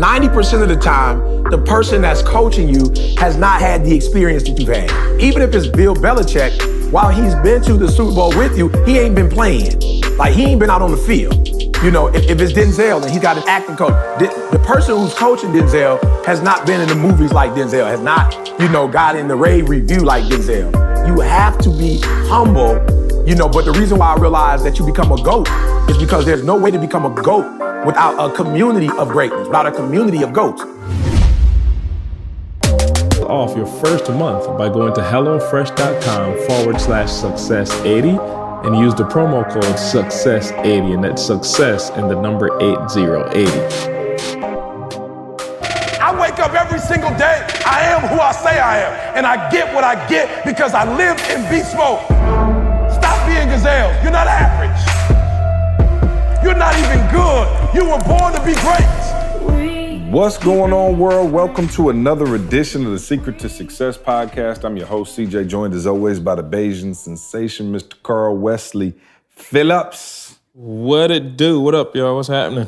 90% of the time, the person that's coaching you has not had the experience that you've had. Even if it's Bill Belichick, while he's been to the Super Bowl with you, he ain't been playing. Like, he ain't been out on the field. You know, if it's Denzel and he's got an acting coach, the person who's coaching Denzel has not been in the movies like Denzel, has not, got in the rave review like Denzel. You have to be humble, but the reason why I realized that you become a GOAT is because there's no way to become a GOAT without a community of greatness, without a community of GOATs. Off your first month by going to HelloFresh.com/success80 and use the promo code success80, and that's success and the number 8080. I wake up every single day. I am who I say I am, and I get what I get because I live in beast mode. Stop being gazelles. You're not average. You're not even good. You were born to be great. What's going on, world? Welcome to another edition of the Secret to Success podcast. I'm your host, CJ, joined as always by the Bayesian sensation, Mr. Carl Wesley Phillips. What it do? What up, y'all? What's happening?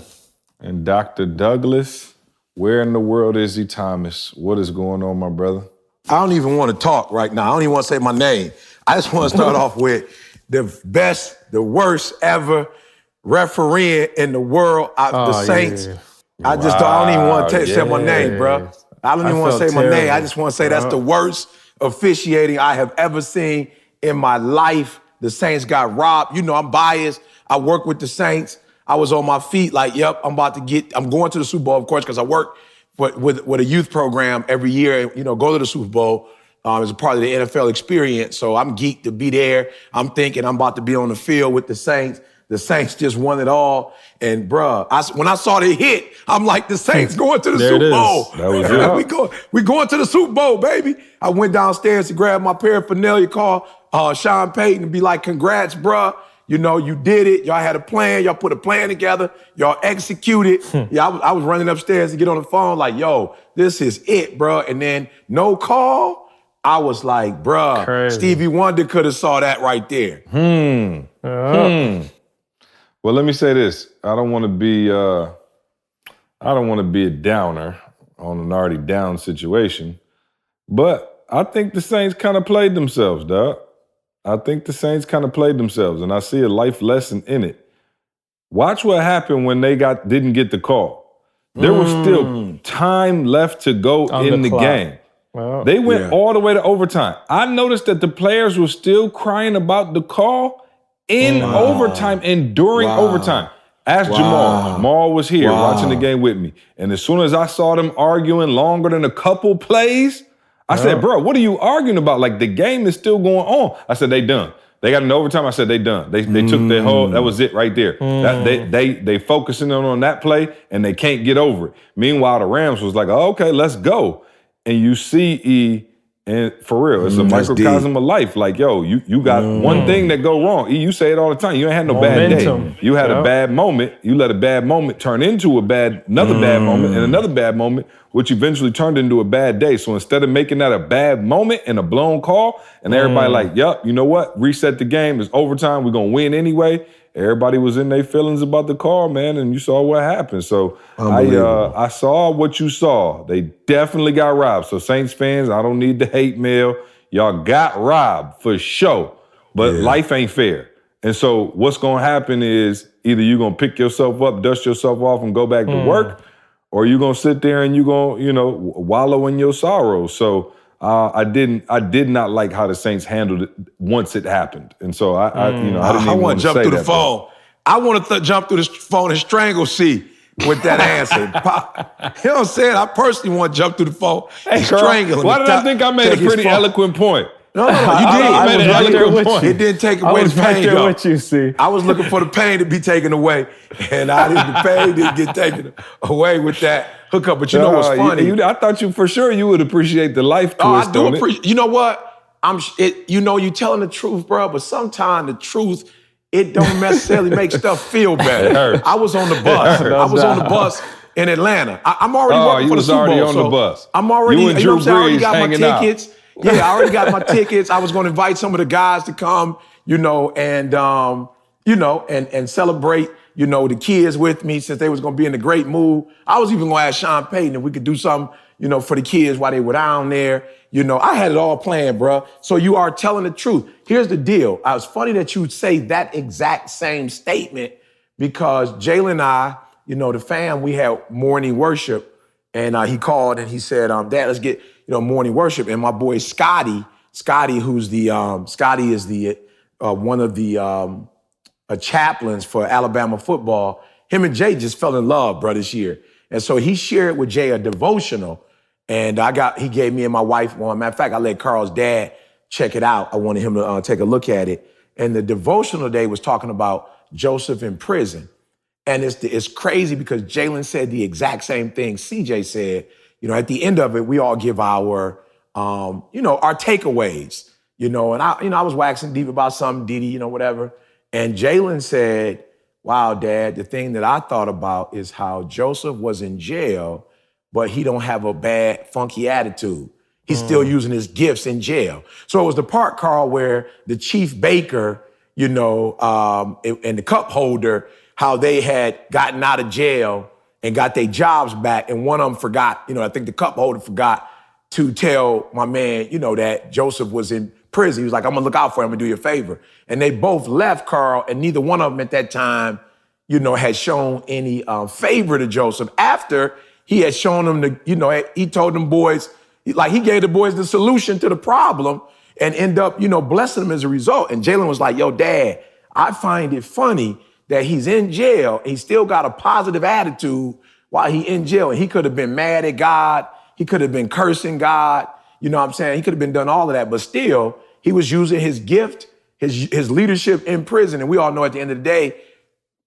And Dr. Douglas. Where in the world is he, Thomas? What is going on, my brother? I don't even want to talk right now. I don't even want to say my name. I just want to start off with the best, the worst ever referee in the world, the Saints. Yeah. I don't even want to say my name, bro. I don't even want to say my name. I just want to say that's the worst officiating I have ever seen in my life. The Saints got robbed. I'm biased. I work with the Saints. I was on my feet like, yep, I'm going to the Super Bowl, of course, because I work with a youth program every year, go to the Super Bowl as a part of the NFL experience. So I'm geeked to be there. I'm thinking I'm about to be on the field with the Saints. The Saints just won it all. And bruh, when I saw the hit, I'm like, the Saints going to the Super Bowl. That was it. we going to the Super Bowl, baby. I went downstairs to grab my paraphernalia, call Sean Payton and be like, congrats, bruh. You did it. Y'all had a plan. Y'all put a plan together. Y'all executed. Yeah, I was running upstairs to get on the phone like, yo, this is it, bruh. And then no call. I was like, bruh, crazy. Stevie Wonder could have saw that right there. Well, let me say this. I don't want to be a downer on an already down situation, but I think the Saints kind of played themselves, dog. I think the Saints kind of played themselves, and I see a life lesson in it. Watch what happened when they didn't get the call. There was still time left to go in the game. Well, they went all the way to overtime. I noticed that the players were still crying about the call in overtime and during overtime. Ask Jamal. Jamal was here watching the game with me. And as soon as I saw them arguing longer than a couple plays, I said, bro, what are you arguing about? Like, the game is still going on. I said, they done. They got an overtime. I said, they done. They took their whole, that was it right there. They focusing on that play and they can't get over it. Meanwhile, the Rams was like, oh, okay, let's go. And you see, and for real, it's a microcosm of life. Like, yo, you got one thing that go wrong. You say it all the time. You ain't had no bad day. You had a bad moment. You let a bad moment turn into another bad moment and another bad moment, which eventually turned into a bad day. So instead of making that a bad moment and a blown call, and everybody like, yup, you know what? Reset the game. It's overtime. We're going to win anyway. Everybody was in their feelings about the call, man, and you saw what happened. So I saw what you saw. They definitely got robbed. So Saints fans, I don't need the hate mail. Y'all got robbed for sure, but life ain't fair. And so what's going to happen is either you're going to pick yourself up, dust yourself off, and go back to work, or you're going to sit there and you're going to, wallow in your sorrow. So I did not like how the Saints handled it once it happened. And so I didn't even want to jump through the phone. I want to jump through the phone and strangle C with that answer. You know what I'm saying? I personally want to jump through the phone and strangle him. Why did I think I made a pretty eloquent point? No, you did. I made an eloquent point. It didn't take away the pain. I was right there with you, see. I was looking for the pain to be taken away, and the pain didn't get taken away with that hookup. But you know what's funny? I thought you would appreciate the life twist. I do appreciate. You know what? You telling the truth, bro. But sometimes the truth, it don't necessarily make stuff feel better. I was on the bus. On the bus in Atlanta. I'm already working for the Super Bowl. You was already on the bus. I'm already. You and Drew I already got my tickets. Out. Yeah, I already got my tickets. I was going to invite some of the guys to come, and celebrate the kids with me since they was gonna be in a great mood. I was even gonna ask Sean Payton if we could do something, for the kids while they were down there. I had it all planned, bro. So you are telling the truth. Here's the deal. It's funny that you say that exact same statement because Jalen and I, the fam, we had morning worship, and he called and he said, Dad, let's get, morning worship. And my boy Scotty, who's Scotty is the one of the chaplains for Alabama football. Him and Jay just fell in love, bro, this year. And so he shared with Jay a devotional, and he gave me and my wife one. Matter of fact, I let Carl's dad check it out. I wanted him to take a look at it. And the devotional day was talking about Joseph in prison. And it's crazy because Jalen said the exact same thing CJ said. At the end of it, we all give our, our takeaways. And I was waxing deep about something, Didi, whatever. And Jalen said, wow, Dad, the thing that I thought about is how Joseph was in jail, but he don't have a bad, funky attitude. He's still using his gifts in jail. So it was the part, Carl, where the chief baker, and the cup holder, how they had gotten out of jail and got their jobs back. And one of them forgot, I think the cup holder forgot to tell my man, that Joseph was in prison. He was like, I'm gonna look out for him and do you a favor. And they both left, Carl, and neither one of them at that time, had shown any favor to Joseph. After he had shown them he told them boys, he gave the boys the solution to the problem and end up, blessing them as a result. And Jalen was like, yo, Dad, I find it funny that he's in jail. He still got a positive attitude while he in jail. And he could have been mad at God. He could have been cursing God. You know what I'm saying? He could have been done all of that, but still, he was using his gift, his leadership in prison. And we all know at the end of the day,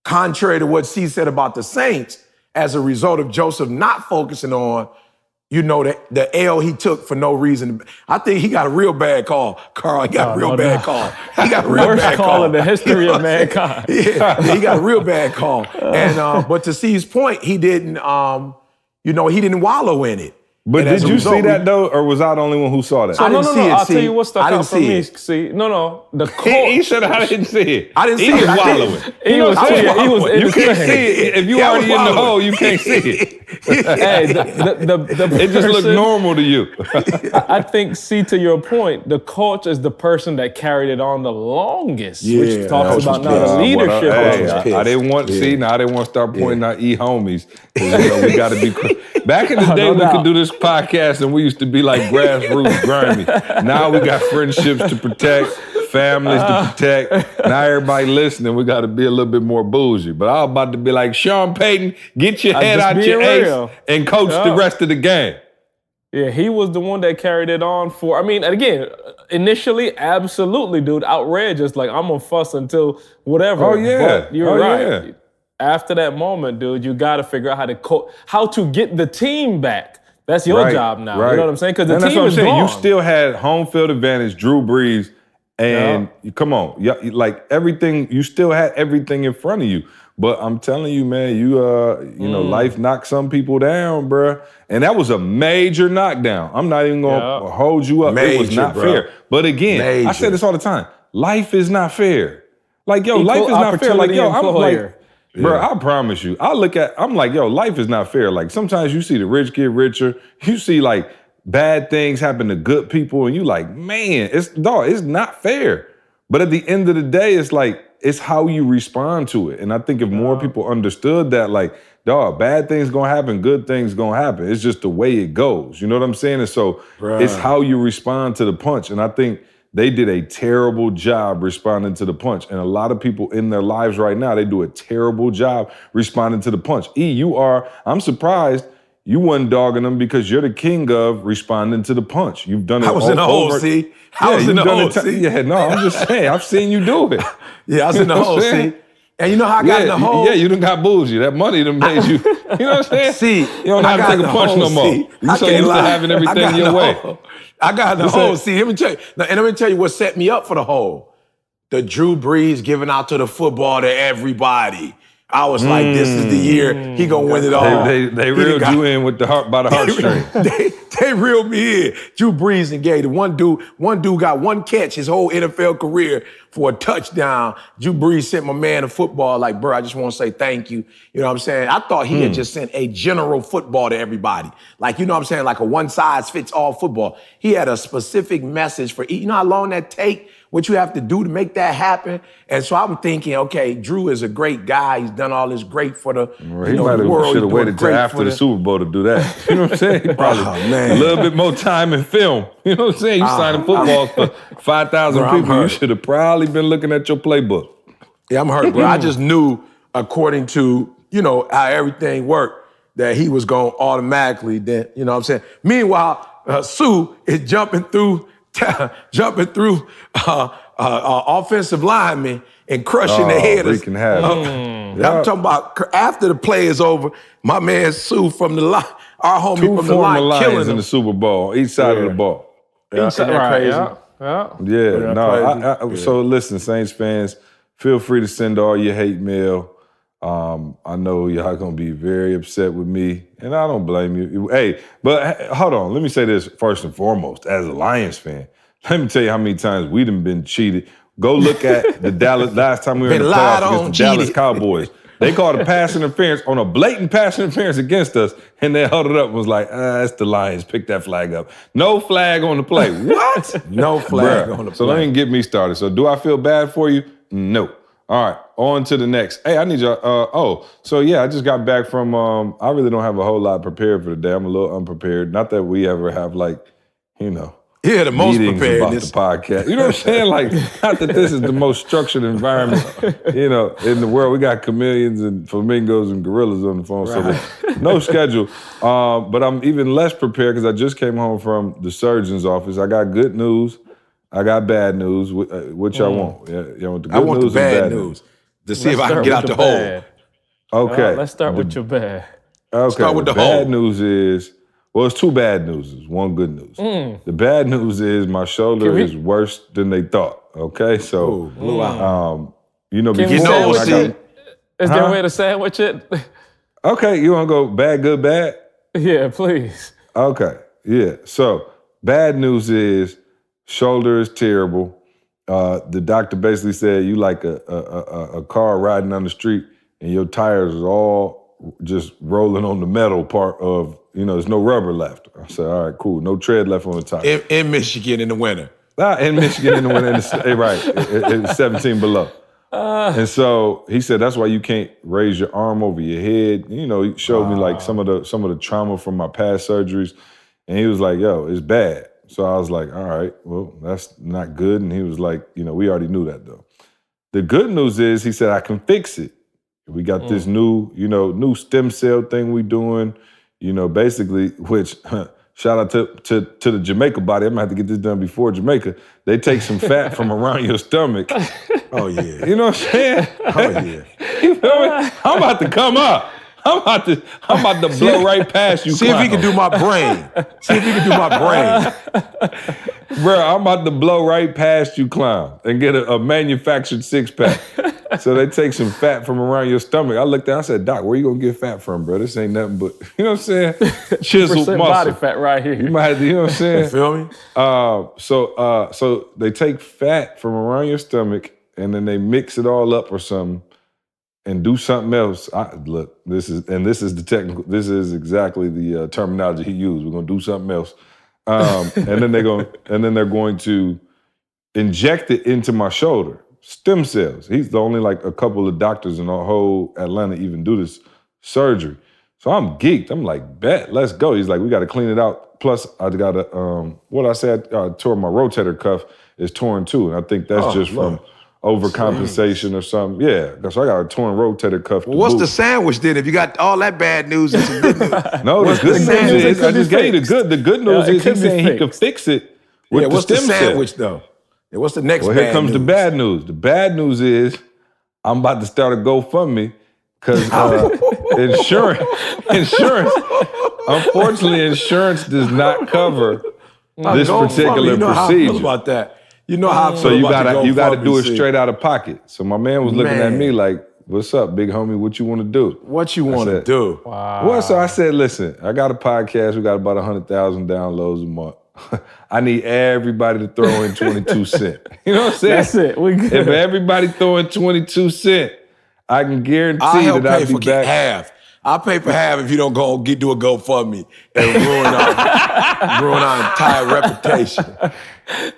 contrary to what C said about the Saints, as a result of Joseph not focusing on, the L he took for no reason. I think he got a real bad call. Carl, he got a real bad call. He got a real bad call. Worst call in the history of mankind. Yeah, he got a real bad call. And but to C's point, he didn't, he didn't wallow in it. But did you see that though, or was I the only one who saw that? So no. I'll tell you what stuck out for me. See, no. The court. He said I didn't see it. I didn't see it. He was wallowing. He was in you can't see it. If you already in the hole, you can't see it. Hey, it just looked normal to you. I think, see, to your point, the coach is the person that carried it on the longest, which talks about now the leadership. I didn't want to see. Now I didn't want to start pointing out homies. We got to be. Back in the day, we could do this podcast and we used to be like grassroots grimy. Now we got friendships to protect, families to protect. Now everybody listening, we got to be a little bit more bougie. But I was about to be like, Sean Payton, get your head out your ace and coach the rest of the game. Yeah, he was the one that carried it on for, again, initially, absolutely, dude, outrageous. Like, I'm going to fuss until whatever. Oh, yeah. But you're right. Yeah. After that moment, dude, you got to figure out how to get the team back. That's your job now. Right. You know what I'm saying? Because the team is gone. You still had home field advantage, Drew Brees, and come on, like everything. You still had everything in front of you. But I'm telling you, man, life knocked some people down, bruh. And that was a major knockdown. I'm not even gonna hold you up. It was not fair. But again, I say this all the time. Life is not fair. Like, yo, life is not fair. Like, yo, I'm like. Bro, I promise you, I'm like, yo, life is not fair. Like, sometimes you see the rich get richer. You see, like, bad things happen to good people, and you like, man, it's not fair. But at the end of the day, it's like, it's how you respond to it. And I think if more people understood that, like, dog, bad things gonna happen, good things gonna happen. It's just the way it goes. You know what I'm saying? And so it's how you respond to the punch. And I think they did a terrible job responding to the punch. And a lot of people in their lives right now, they do a terrible job responding to the punch. I'm surprised you wasn't dogging them because you're the king of responding to the punch. You've done it. I was in the hole, see? I was in the hole, see? Yeah, no, I'm just saying. I've seen you do it. Yeah, I was in the hole, see? And you know how I got in the hole? Yeah, you done got bougie. That money done made you, you know what I'm saying? See, you don't have to take a punch no more. You so used to having everything your way. I got in the hole. See, let me tell you. Now, and let me tell you what set me up for the hole. The Drew Brees giving out to the football to everybody. I was like, this is the year he gonna win it all. They reeled you in with by the heartstring. They reeled me in. Drew Brees and Gator. One dude got one catch his whole NFL career for a touchdown. Drew Brees sent my man a football like, bro, I just want to say thank you. You know what I'm saying? I thought he had just sent a general football to everybody. Like, you know what I'm saying? Like a one-size-fits-all football. He had a specific message for each. You know how long that take? What you have to do to make that happen? And so I'm thinking, okay, Drew is a great guy. He's done all this great for the, world. Should have waited till after the Super Bowl to do that. You know what I'm saying? He probably a little bit more time in film. You know what I'm saying? You signing footballs for 5,000 people. You should have probably been looking at your playbook. Yeah, I'm hurt, bro. I just knew, according to, how everything worked, that he was going to automatically then, you know what I'm saying? Meanwhile, Sue is jumping through offensive linemen and crushing the head. Wreaking havoc. I'm talking about after the play is over, my man Sue from the line, our homie Two from the line, former killing Lions him. in the Super Bowl, each side of the ball. Each side, right? Yeah. So listen, Saints fans, feel free to send all your hate mail. I know y'all gonna be very upset with me, and I don't blame you. Hey, but hold on, let me say this first and foremost. As a Lions fan, let me tell you how many times we done been cheated. Go look at the Dallas, last time we were in the playoffs against the Dallas Cowboys. They called a pass interference on a blatant pass interference against us, and they held it up and was like, it's the Lions, pick that flag up. No flag on the play. What? No flag on the play. So don't even get me started. So do I feel bad for you? No. All right, on to the next. Hey, I need y'all. I just got back from, I really don't have a whole lot prepared for today. I'm a little unprepared. Not that we ever have Yeah, the most preparedness about the podcast. You know what I'm saying? Like, not that this is the most structured environment, in the world. We got chameleons and flamingos and gorillas on the phone, so there's no schedule. But I'm even less prepared because I just came home from the surgeon's office. I got good news. I got bad news. What y'all want? Y'all want the good news or bad news? To see if I can get out the hole. Okay. Let's start with your bad. Okay. Start with the bad hole. news is, it's two bad news. One good news. The bad news is my shoulder is worse than they thought. Okay, so blew out. Is there a way to sandwich it? Okay, you want to go bad, good, bad? Yeah, please. Okay, yeah. So bad news is shoulder is terrible. The doctor basically said you like a car riding down the street and your tires are all just rolling on the metal part of, there's no rubber left. I said, all right, cool. No tread left on the tire. In Michigan in the winter. In Michigan in the winter, right. It's 17 below. And so he said, that's why you can't raise your arm over your head. He showed me like some of the trauma from my past surgeries. And he was like, yo, it's bad. So I was like, all right, well, that's not good. And he was like, we already knew that though. The good news is he said, I can fix it. We got this new stem cell thing we doing, basically, which shout out to the Jamaica body. I'm gonna have to get this done before Jamaica. They take some fat from around your stomach. Oh yeah. You know what I'm saying? Oh yeah. You feel me? I'm about to come up. I'm about to blow right past you. See if he can do my brain. Bro, I'm about to blow right past you, clown, and get a manufactured six-pack. So they take some fat from around your stomach. I looked down, I said, Doc, where you gonna get fat from, bro? This ain't nothing but, you know what I'm saying? Chiseled muscle. Body fat right here. You might have to, you know what I'm saying? You feel me? So they take fat from around your stomach and then they mix it all up or something and do something else. This is exactly the terminology he used. We're gonna do something else. And then they're going to inject it into my shoulder. Stem cells. He's the only like a couple of doctors in the whole Atlanta even do this surgery. So I'm geeked. I'm like, bet, let's go. He's like, we got to clean it out. Plus, I got to, I tore my rotator cuff is torn too. And I think that's from overcompensation or something. Yeah, so I got a torn rotator cuff. What's the sandwich then? If you got all that bad news and some good news. No, the good news is I just gave you the good news is he's saying he could fix it with the stem sandwich though? Yeah, what's the next bad news? Well, here comes the bad news. The bad news is I'm about to start a GoFundMe because insurance, unfortunately, insurance does not cover this particular procedure. How I feel about that. You know how I feel so you about gotta do it straight out of pocket. So my man was looking at me like, what's up, big homie? What you want to do? What you want to do? Wow. Well, so I said, listen, I got a podcast. We got about 100,000 downloads a month. I need everybody to throw in 22 cents. You know what I'm saying? That's it. We good. If everybody throw in 22 cents, I can guarantee I'll that pay I'll for be back. half. I'll pay for half if you don't go do a GoFundMe and ruin our entire reputation.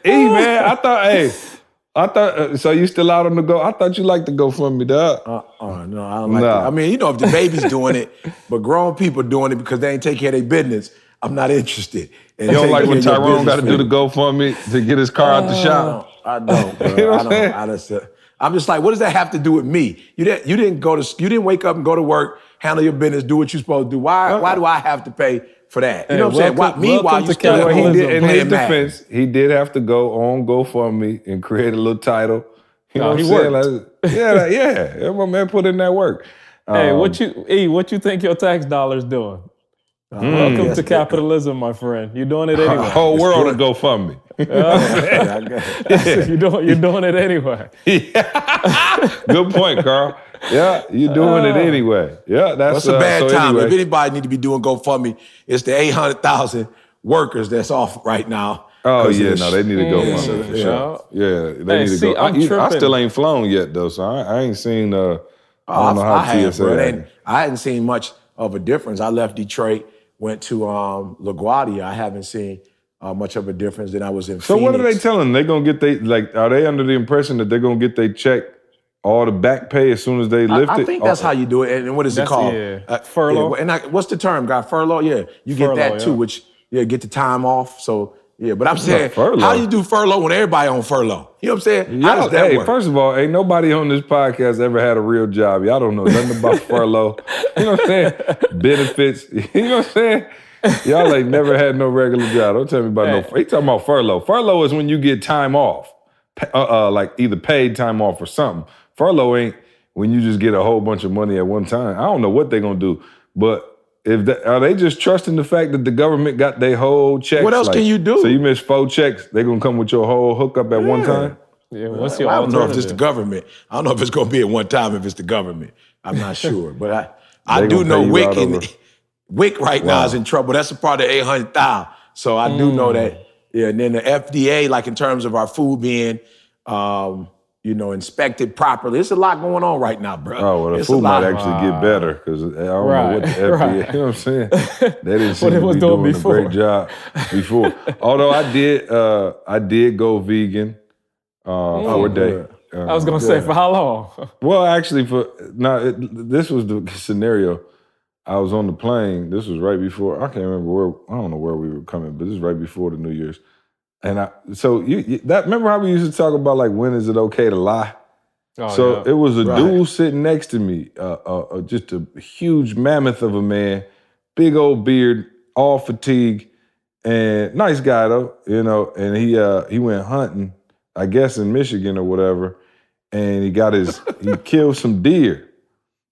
Man, I thought, so you still out on the go? I thought you liked to GoFundMe, dog. No, I don't like that. I mean, if the baby's doing it, but grown people doing it because they ain't take care of their business, I'm not interested. And You don't like when Tyrone got to do the GoFundMe to get his car out the shop? I don't, bro. You know what I'm saying? I'm just like, what does that have to do with me? You didn't wake up and go to work, handle your business, do what you're supposed to do. Why do I have to pay for that? You know what I'm saying? Meanwhile, you still at home in his playing Madden. defense, he did have to go on GoFundMe and create a little title. You know what I'm saying? Like, my man put in that work. Hey, what you think your tax dollar's doing? Welcome to capitalism, my friend. You're doing it anyway. The whole world to GoFundMe. You're doing it anyway. Good point, Carl. Yeah, you're doing it anyway. Yeah, that's a bad time. Anyway. If anybody need to be doing GoFundMe, it's the 800,000 workers that's off right now. Oh yeah, no, they need to go for sure. Yeah, they need to go. I still ain't flown yet though, so I ain't seen. I don't know how TSA. I hadn't seen much of a difference. I left Detroit, went to LaGuardia. I haven't seen much of a difference. Then I was in Phoenix. So what are they telling? They gonna get are they under the impression that they're gonna get their check, all the back pay as soon as they lift it? I think that's how you do it. And what is it called? Furlough. What's the term, guy? Furlough? Yeah, you get that too, which get the time off. So yeah, but I'm saying, how do you do furlough when everybody on furlough? You know what I'm saying? How does that work? First of all, ain't nobody on this podcast ever had a real job. Y'all don't know nothing about furlough. You know what I'm saying? Benefits. You know what I'm saying? Y'all ain't never had no regular job. Don't tell me about no. They talking about furlough. Furlough is when you get time off, like either paid time off or something. Furlough ain't when you just get a whole bunch of money at one time. I don't know what they're gonna do, but are they just trusting the fact that the government got their whole checks? What else can you do? So you miss 4 checks, they gonna come with your whole hookup at one time? Yeah, what's your I don't know if it's alternative? the government. I don't know if it's gonna be at one time if it's the government. I'm not sure, but I do know WIC right now is in trouble. That's a part of 800,000. So I do know that. Yeah, and then the FDA, like in terms of our food being, inspected properly. There's a lot going on right now, bro. Oh, well, the food might actually get better because I don't know what the FDA, you know what I'm saying? They didn't seem to be doing a great job before. Although I did go vegan for a day. I was gonna say, for how long? Well, actually, this was the scenario. I was on the plane. This was right before. I can't remember I don't know where we were coming, but this was right before the New Year's. And remember how we used to talk about like when is it okay to lie? It was a dude sitting next to me, just a huge mammoth of a man, big old beard, all fatigue, and nice guy though, and he went hunting, I guess in Michigan or whatever, and he killed some deer.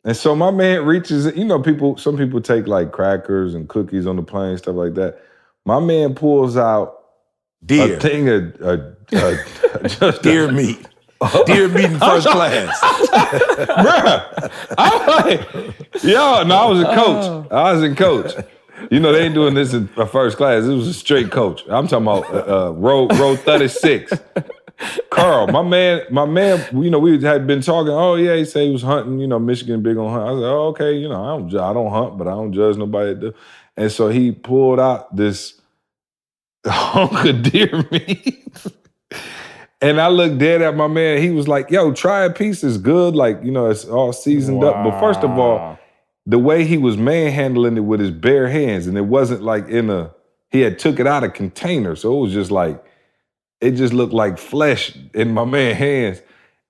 And so my man reaches, some people take like crackers and cookies on the plane, stuff like that. My man pulls out deer. A thing just deer meat. Deer meat in first class. Bruh, I'm like, I was a coach. I was in coach. They ain't doing this in first class. It was a straight coach. I'm talking about row 36. Carl, my man, we had been talking. Oh yeah, he said he was hunting. Michigan big on hunt. I was like, oh okay, I don't hunt, but I don't judge nobody that do. And so he pulled out this hunk of deer meat, and I looked dead at my man. He was like, "Yo, try a piece. It's good. Like it's all seasoned up." But first of all, the way he was manhandling it with his bare hands, and it wasn't like he had took it out of container, so it was just like. It just looked like flesh in my man's hands.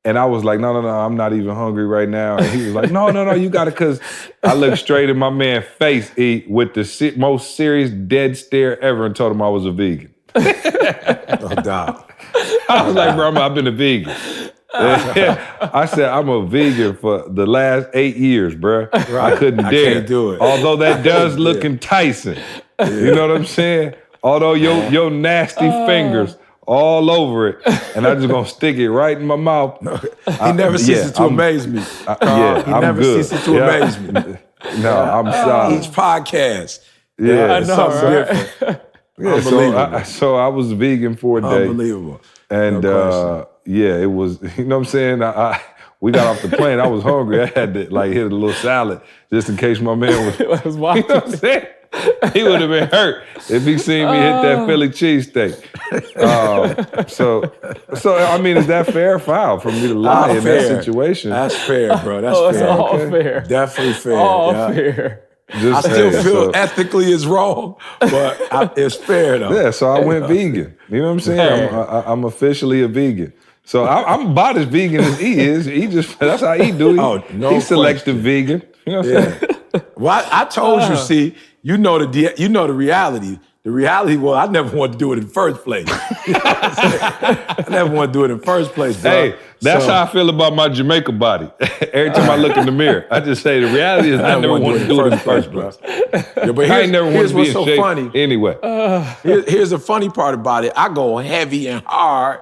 And I was like, no, I'm not even hungry right now. And he was like, no, you got it. Because I looked straight in my man's face with the most serious dead stare ever and told him I was a vegan. No doubt. I was like, bro, I've been a vegan. I said, I'm a vegan for the last 8 years, bro. Right. I couldn't dare. Can't do it. Although that does look enticing. You know what I'm saying? Although your nasty fingers all over it, and I'm just gonna stick it right in my mouth. He never ceases to amaze me. He never ceases to amaze me. No, I'm sorry. Each podcast. Yeah, I know, right? Yeah, so I was vegan for a day. Unbelievable. And it was, you know what I'm saying? We got off the plane, I was hungry. I had to like hit a little salad just in case my man was watching. You know what I'm saying? He would have been hurt if he seen me hit that Philly cheesesteak. So I mean, is that fair or foul for me to lie in that situation? That's fair, bro. That's That's fair. all fair. Definitely fair. All yeah. fair. I still feel ethically it's wrong, but it's fair though. Yeah, so I went vegan. You know what I'm saying? I'm officially a vegan. So I'm about as vegan as he is. That's how he do it. He's selective vegan. You know what I'm saying? Well, I told you, see, you know the reality. The reality was I never wanted to do it in the first place. I never wanted to do it in the first place, bro. Hey, that's how I feel about my Jamaica body. Every time I look in the mirror, I just say the reality is I never wanted to do it in the first place. Yeah, but I ain't never wanted to be what's in so shape funny. anyway. Here's the funny part about it. I go heavy and hard,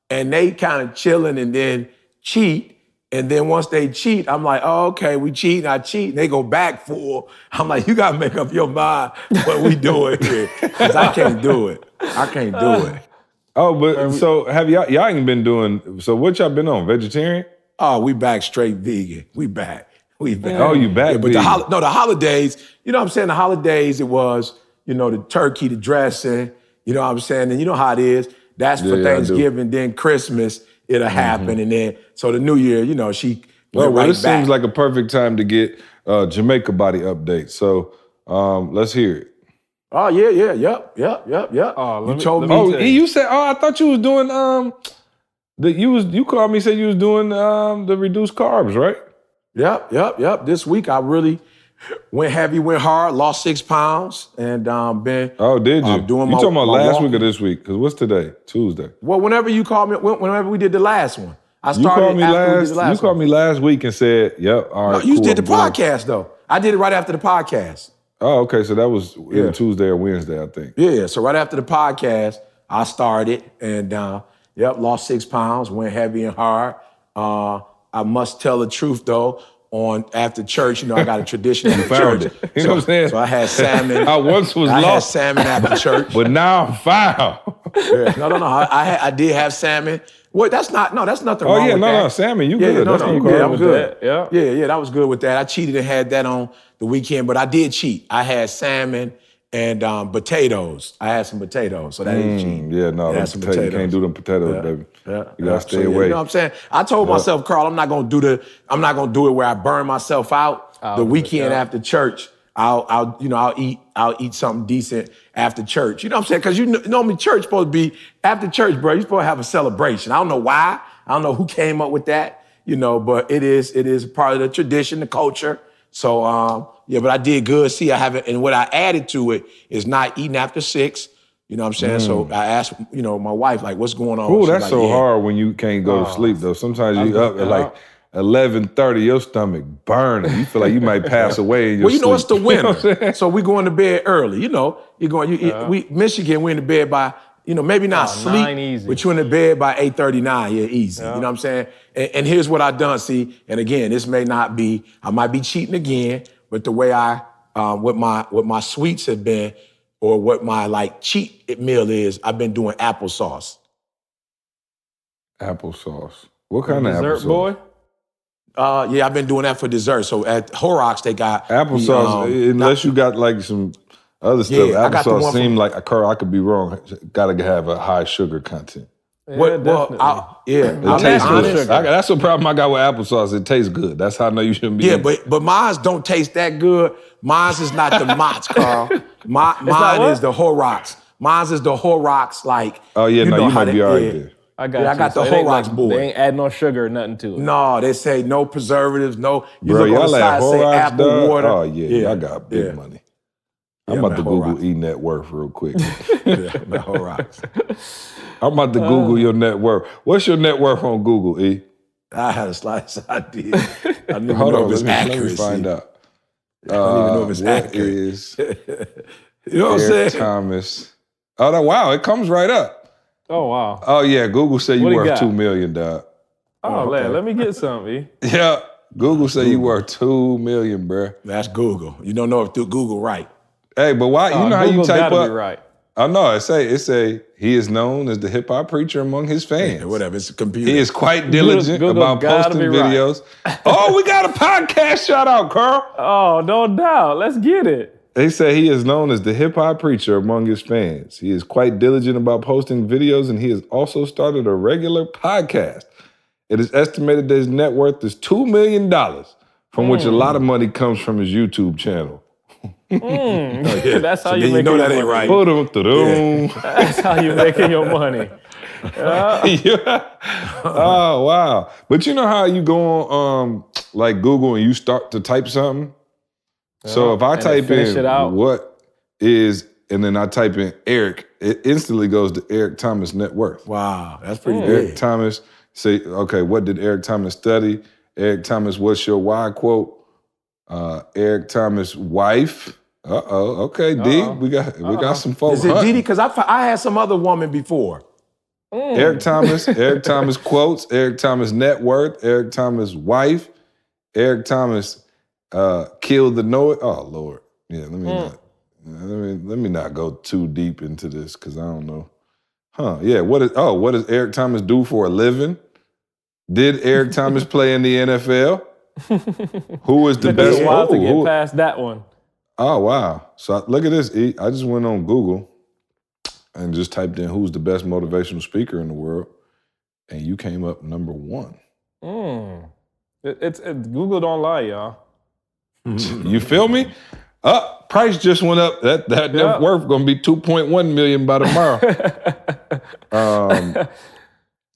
and they kind of chilling and then cheat. And then once they cheat, I'm like, oh, okay, we cheat, I cheat. And they go back full. I'm like, you got to make up your mind what we doing here. Because I can't do it. I can't do it. Oh, but so have y'all ain't been doing, so what y'all been on, vegetarian? Oh, we back straight vegan. We back. Oh, you back but vegan. the holidays, you know what I'm saying? The holidays, it was, the turkey, the dressing, you know what I'm saying? And you know how it is. That's for Thanksgiving, then Christmas, it'll happen. And then, so the New Year, she went right this back. seems like a perfect time to get Jamaica body update. So let's hear it. Oh, yeah, yep. Oh, you told me. You said, I thought you was doing, you called me, said you was doing the reduced carbs, right? Yep. This week I really went heavy, went hard, lost 6 pounds, and been. Oh, did you? Doing you my, talking about my last walking. week or this week? Because what's today? Tuesday. Well, whenever you called me, whenever we did the last one, I started. You called me after we did the last. You called me last week and said, "Yep, all right." No, you cool, did the I'm going. podcast though. I did it right after the podcast. Oh, okay. So that was either Tuesday or Wednesday, I think. Yeah. So right after the podcast, I started and lost 6 pounds, went heavy and hard. I must tell the truth though. After church, I got a tradition at found church. it. You know what I'm saying? So I had salmon. I once was I lost. had salmon after church. But now I'm found. Yeah. No. I did have salmon. Well, that's nothing wrong with that. No, salmon, you good. No, That's I'm cool. good. Yeah, that was good with that. I cheated and had that on the weekend, but I did cheat. I had salmon and potatoes. I had some potatoes, so that ain't cheating. Yeah, no, I had them some potatoes. You can't do them potatoes, baby. You gotta stay away. You know what I'm saying? I told myself, Carl, I'm not gonna do it where I burn myself out. The weekend after church, I'll eat something decent after church. You know what I'm saying? Because you know me, church supposed to be after church, bro. You're supposed to have a celebration. I don't know why. I don't know who came up with that. But it is part of the tradition, the culture. So but I did good. See, I haven't, and what I added to it is not eating after 6. You know what I'm saying? So I asked, my wife, like, what's going on? Oh, She's that's like, so hard when you can't go to sleep though. Sometimes you up at like 11:30, your stomach burning. You feel like you might pass away in your sleep. It's the winter, so we going to bed early. Michigan, we're in the bed by, maybe not sleep, 9 easy. but you're in the bed by 8:39. Yeah, easy. You know what I'm saying? And here's what I done. See, and again, this may not be. I might be cheating again, but the way what my sweets have been, or what my cheat meal is, I've been doing applesauce. Applesauce. What kind of Dessert applesauce? boy? I've been doing that for dessert. So at Horrocks, they got applesauce. Unless you got some other stuff, I got the applesauce one seemed like I could be wrong. Got to have a high sugar content. I'll tastes be good. That's the problem I got with applesauce. It tastes good. That's how I know you shouldn't be. Yeah, but mine's don't taste that good. Mine's is not the Mott's, Carl. Mine is the Horrocks. Mine's is the Horrocks, Oh yeah, you might be all right there. I got I got the Horrocks boy. They ain't add no sugar or nothing to it. No, they say no preservatives, no. You Bro, look on the y'all side, at say Horrocks, apple dog? water. Oh yeah, y'all got big money. I'm about to Google Horrocks. e-net worth real quick. The Horrocks. I'm about to Google your net worth. What's your net worth on Google, E? I had a slight idea. I didn't even Hold know on, if it's let me accuracy. find out. I don't even know if it's What accurate. is You know what I'm Eric saying? Thomas? Oh, wow, it comes right up. Oh, wow. Oh yeah, Google said you What he worth got? $2 million, dog. Oh, man, let me get some, E. Yeah, Google said you worth $2 million, bruh. That's Google. You don't know if through Google right. Hey, but why? You know how you Google type gotta up? be right. Oh no, it say he is known as the hip hop preacher among his fans. Yeah, whatever, it's a computer. He is quite diligent Google about gotta posting be right. videos. Oh, we got a podcast shout out, Carl. Oh, no doubt. Let's get it. They say he is known as the hip hop preacher among his fans. He is quite diligent about posting videos, and he has also started a regular podcast. It is estimated that his net worth is $2 million, from which a lot of money comes from his YouTube channel. That's how So you then make know that your ain't money. right. That's how you making your money. Yeah. Oh wow! But you know how you go on like Google and you start to type something. So if I and type finish in it out. what is, and then I type in Eric, it instantly goes to Eric Thomas net worth. Wow, that's pretty Eric big. Thomas say, okay, what did Eric Thomas study? Eric Thomas, what's your why quote? Eric Thomas wife. Okay, D, we got some folks. Is it hunting. Didi? Because I had some other woman before. Eric Thomas quotes, Eric Thomas net worth, Eric Thomas wife, Eric Thomas killed the know it. Oh Lord, yeah. Let me not go too deep into this because I don't know. Yeah. What does Eric Thomas do for a living? Did Eric Thomas play in the NFL? Who is the Took best? us a while to get past that one. Oh wow! So look at this. E. I just went on Google and just typed in who's the best motivational speaker in the world, and you came up number one. It's Google don't lie, y'all. You feel me? Price just went up. That net worth gonna be 2.1 million by tomorrow.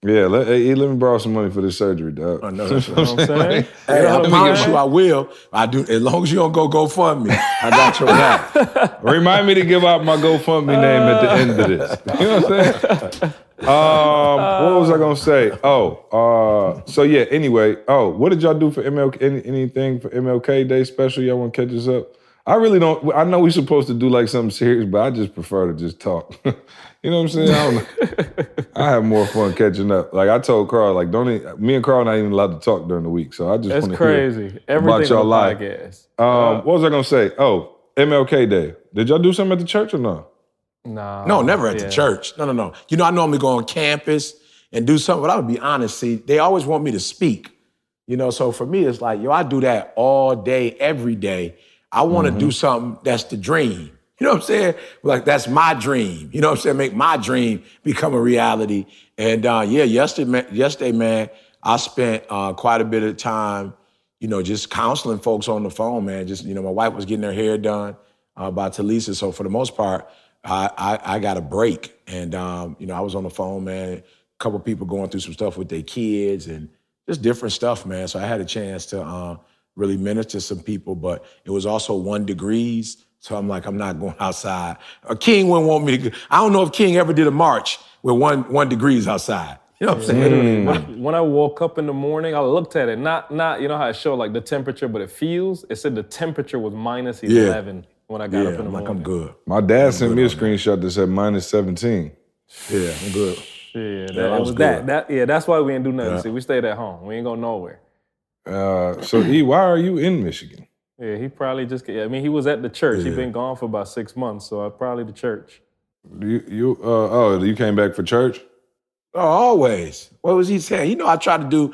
Yeah, let me borrow some money for this surgery, dog. I know that's You know what I'm saying? Hey, I You know promise what you I will. I do as long as you don't go GoFundMe. I got your back. Remind me to give out my GoFundMe name at the end of this. You know what I'm saying? What was I gonna say? So yeah. Anyway, what did y'all do for MLK? Anything for MLK Day special? Y'all want to catch us up? I really don't. I know we're supposed to do like something serious, but I just prefer to just talk. You know what I'm saying? I don't know. I have more fun catching up. Like I told Carl, like me and Carl not even allowed to talk during the week, so I just want to crazy. hear Everything about y'all on the life. podcast. What was I gonna say? MLK Day. Did y'all do something at the church or no? Nah. No, never at the church. No. You know, I normally go on campus and do something, but I would be honest, see, they always want me to speak. You know, so for me, it's like, I do that all day, every day. I want to do something that's the dream. You know what I'm saying? Like, that's my dream. You know what I'm saying? Make my dream become a reality. And yesterday, man, I spent quite a bit of time, just counseling folks on the phone, man. Just, my wife was getting her hair done by Talisa. So for the most part, I got a break. And, I was on the phone, man. A couple people going through some stuff with their kids and just different stuff, man. So I had a chance to really minister to some people, but it was also 1 degree. So I'm like, I'm not going outside. King wouldn't want me to go. I don't know if King ever did a march with 1 degree outside. You know what I'm saying? When I woke up in the morning, I looked at it. Not you know how it showed like the temperature, but it said the temperature was minus 11 when I got up in the morning. I'm good. My dad sent me a screenshot that said minus 17. Yeah, I'm good. Yeah, that was good. That's why we didn't do nothing. See, we stayed at home. We ain't go nowhere. So E, why are you in Michigan? Yeah, he probably just. I mean, he was at the church. He'd been gone for about 6 months, so probably the church. You came back for church? Oh, always. What was he saying? I try to do.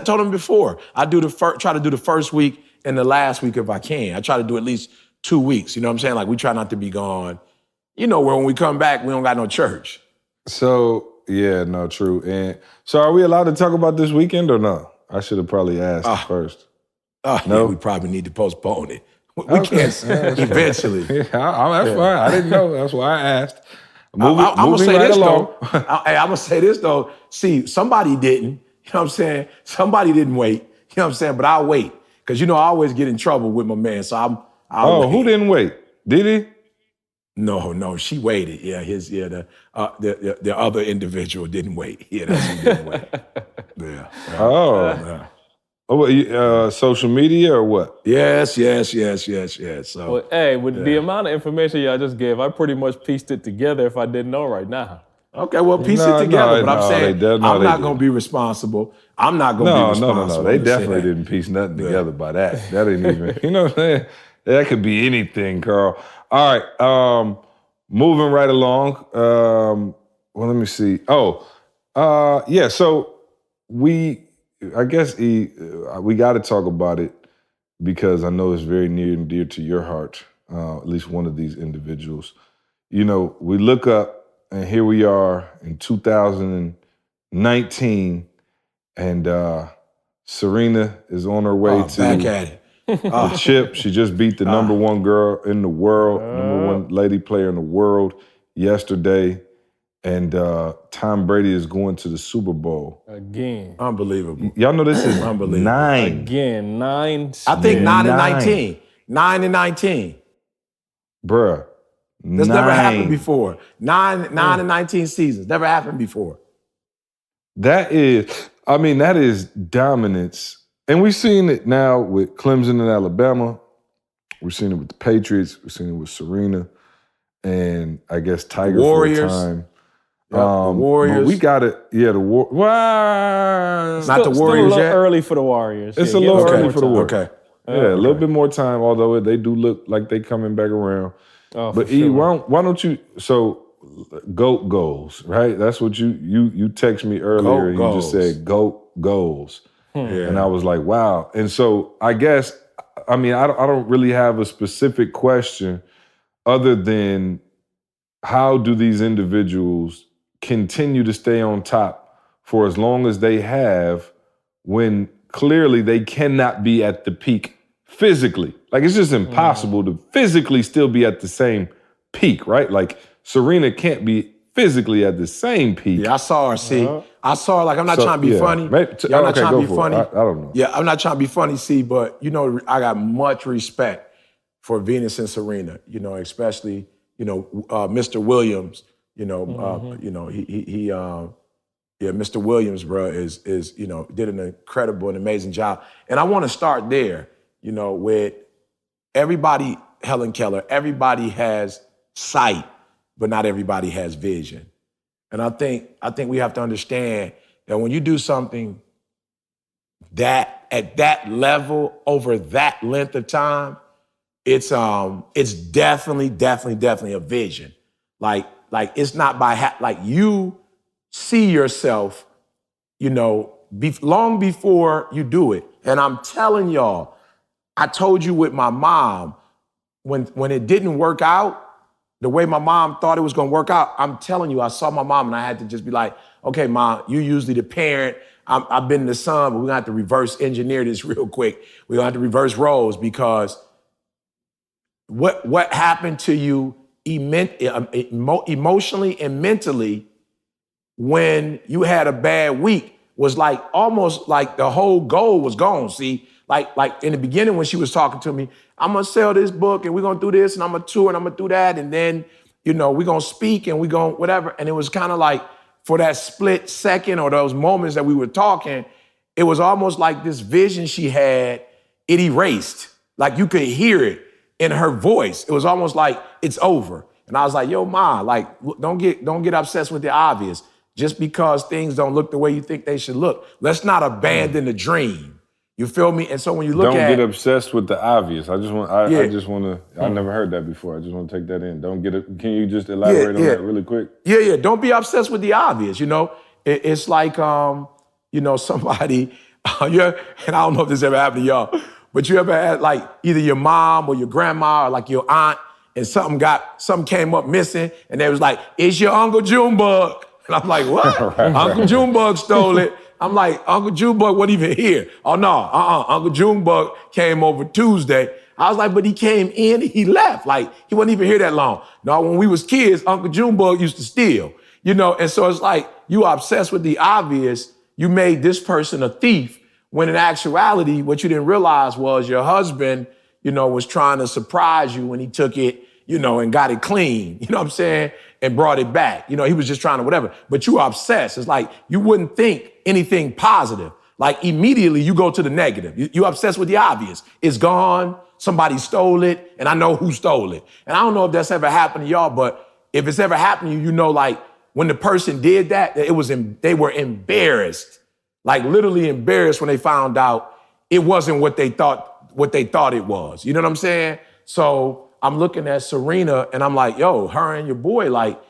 Told him before. I try to do the first week and the last week if I can. I try to do at least 2 weeks. You know what I'm saying? Like we try not to be gone. Where when we come back, we don't got no church. So yeah, no, true. And so, are we allowed to talk about this weekend or no? I should have probably asked first. No, yeah, we probably need to postpone it. We can't eventually. Yeah, that's fine. I didn't know. That's why I asked. I'm gonna say right this along. though. I'm gonna say this though. See, somebody didn't. You know what I'm saying? Somebody didn't wait. You know what I'm saying? But I'll wait because I always get in trouble with my man. So I'll wait. Who didn't wait? Did he? No, she waited. Yeah, the other individual didn't wait. Yeah, that's who didn't wait. Yeah. Social media or what? Yes. So, Well, with the amount of information y'all just gave, I pretty much pieced it together if I didn't know right now. Okay, well, piece it together. But I'm saying I'm not going to be responsible. I'm not going to be responsible. No. They definitely didn't piece nothing together by that. That ain't even, you know what I'm saying? That could be anything, Carl. All right, moving right along. Well, let me see. So we got to talk about it because I know it's very near and dear to your heart, at least one of these individuals. You know, we look up and here we are in 2019 and Serena is on her way to back at it. the chip. She just beat the number one girl in the world, number one lady player in the world yesterday. And Tom Brady is going to the Super Bowl. Again. Unbelievable. Y'all know this is unbelievable. 9. Again, 9. I think 9 and 19. 9 and 19. Bruh. That's never happened before. 9 and 19 seasons. Never happened before. That is dominance. And we've seen it now with Clemson and Alabama. We've seen it with the Patriots. We've seen it with Serena. And I guess Tiger Warriors. for a time. The Warriors. But we got it. Yeah, the Warriors. Not the Warriors still a yet? little early for the Warriors. It's a little early for the Warriors. Okay. Yeah, a little bit more time, although they do look like they coming back around. Oh, but sure. why don't you? So, GOAT goals, right? That's what you text me earlier. GOAT and you just said GOAT goals, Yeah. and I was like, wow. And so I guess I don't really have a specific question other than how do these individuals continue to stay on top for as long as they have when clearly they cannot be at the peak physically. Like, it's just impossible to physically still be at the same peak, right? Like, Serena can't be physically at the same peak. Yeah, I saw her, see. I saw her, like, I'm not trying to be funny. I'm not trying to be funny. I don't know. Yeah, I'm not trying to be funny, see, but, you know, I got much respect for Venus and Serena, you know, especially, you know, Mr. Williams, you know, Mr. Williams, bro, is, you know, did an incredible and amazing job. And I want to start there, you know, with everybody, Helen Keller, everybody has sight, but not everybody has vision. And I think we have to understand that when you do something that at that level over that length of time, it's definitely a vision. Like it's not by like you see yourself, you know, long before you do it. And I'm telling y'all, I told you with my mom, when it didn't work out, the way my mom thought it was gonna work out, I'm telling you, I saw my mom and I had to just be like, okay, Mom, you're usually the parent. I've been the son, but we're gonna have to reverse engineer this real quick. We're gonna have to reverse roles because what happened to you emotionally and mentally when you had a bad week was like almost like the whole goal was gone. See, like in the beginning when she was talking to me, I'm gonna sell this book and we're gonna do this and I'm gonna tour and I'm gonna do that and then, you know, we're gonna speak and we're gonna whatever. And it was kind of like for that split second or those moments that we were talking, it was almost like this vision she had, it erased. Like you could hear it in her voice. It was almost like it's over. And I was like, yo, Ma, like, don't get obsessed with the obvious. Just because things don't look the way you think they should look. Let's not abandon the dream. You feel me? And so when you look don't get obsessed with the obvious. I never heard that before. I just want to take that in. Can you just elaborate on that really quick? Yeah. Don't be obsessed with the obvious. You know, it's like, you know, somebody, and I don't know if this ever happened to y'all, but you ever had like either your mom or your grandma or like your aunt and something came up missing and they was like, it's your Uncle Junebug. And I'm like, what? Uncle Junebug stole it. I'm like, Uncle Junebug wasn't even here. Oh, no, Uncle Junebug came over Tuesday. I was like, but he came in, he left. Like, he wasn't even here that long. No, when we was kids, Uncle Junebug used to steal, you know? And so it's like, you are obsessed with the obvious. You made this person a thief, when in actuality, what you didn't realize was your husband, you know, was trying to surprise you when he took it, you know, and got it clean, you know what I'm saying? And brought it back. You know, he was just trying to whatever. But you are obsessed. It's like you wouldn't think anything positive. Like immediately you go to the negative. You're obsessed with the obvious. It's gone. Somebody stole it. And I know who stole it. And I don't know if that's ever happened to y'all, but if it's ever happened to you, you know, like when the person did that, they were embarrassed, like literally embarrassed when they found out it wasn't what they thought it was. You know what I'm saying? So I'm looking at Serena and I'm like, yo, her and your boy, like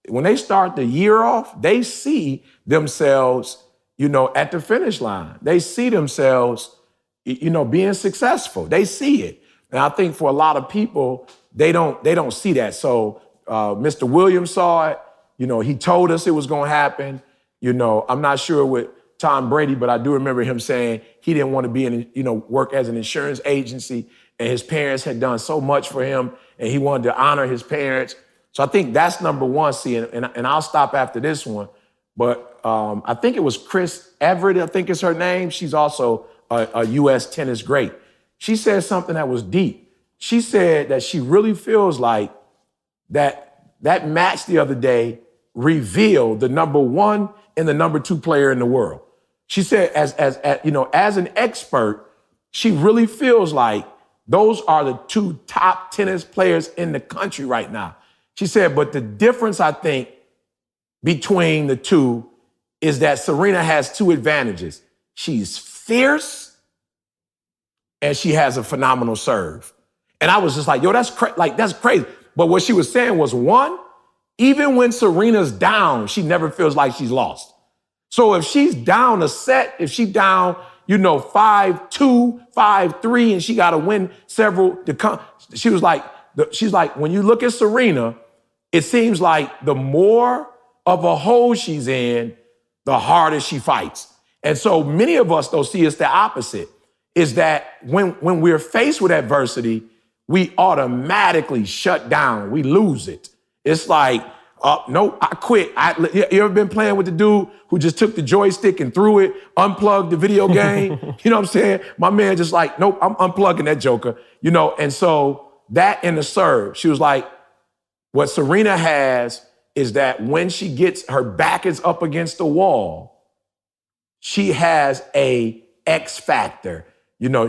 when they start the year off, they see themselves, at the finish line. They see themselves, being successful. They see it. And I think for a lot of people, they don't see that. So Mr. Williams saw it. He told us it was going to happen. I'm not sure with Tom Brady, but I do remember him saying he didn't want to be work as an insurance agency, and his parents had done so much for him, and he wanted to honor his parents. So I think that's number one, and I'll stop after this one. But I think it was Chris Everett, I think is her name. She's also a U.S. tennis great. She said something that was deep. She said that she really feels like that match the other day revealed the number one and the number two player in the world. She said, as an expert, she really feels like those are the two top tennis players in the country right now. She said, but the difference, I think, between the two is that Serena has two advantages. She's fierce and she has a phenomenal serve. And I was just like, yo, that's crazy. But what she was saying was, one, even when Serena's down, she never feels like she's lost. So if she's down a set, if she's down, 5-2, 5-3, and she got to win several, she's like, when you look at Serena, it seems like the more of a hole she's in, the harder she fights. And so many of us, though, see it's the opposite, is that when we're faced with adversity, we automatically shut down. We lose it. It's like, no, I quit. You ever been playing with the dude who just took the joystick and threw it, unplugged the video game? You know what I'm saying? My man just like, nope, I'm unplugging that joker. And so that in the serve, she was like, what Serena has is that when she gets, her back is up against the wall, she has a X factor.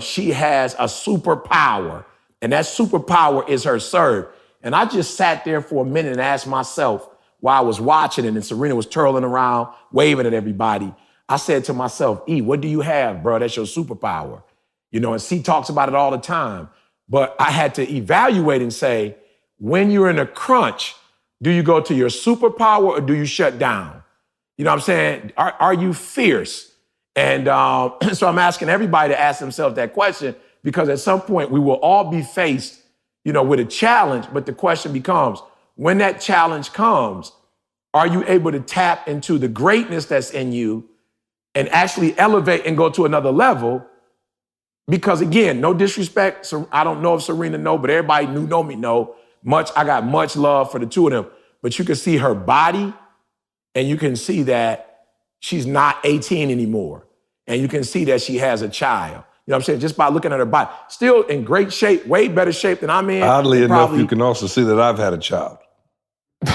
She has a superpower, and that superpower is her serve. And I just sat there for a minute and asked myself while I was watching it and Serena was twirling around, waving at everybody. I said to myself, E, what do you have, bro? That's your superpower. And C talks about it all the time. But I had to evaluate and say, when you're in a crunch, do you go to your superpower or do you shut down? You know what I'm saying? Are you fierce? And so I'm asking everybody to ask themselves that question, because at some point we will all be faced with a challenge, but the question becomes, when that challenge comes, are you able to tap into the greatness that's in you and actually elevate and go to another level? Because again, no disrespect, so I don't know if Serena know, but everybody know me know. I got much love for the two of them, but you can see her body and you can see that she's not 18 anymore. And you can see that she has a child. You know what I'm saying? Just by looking at her body. Still in great shape, way better shape than I'm in. Oddly enough, you can also see that I've had a child.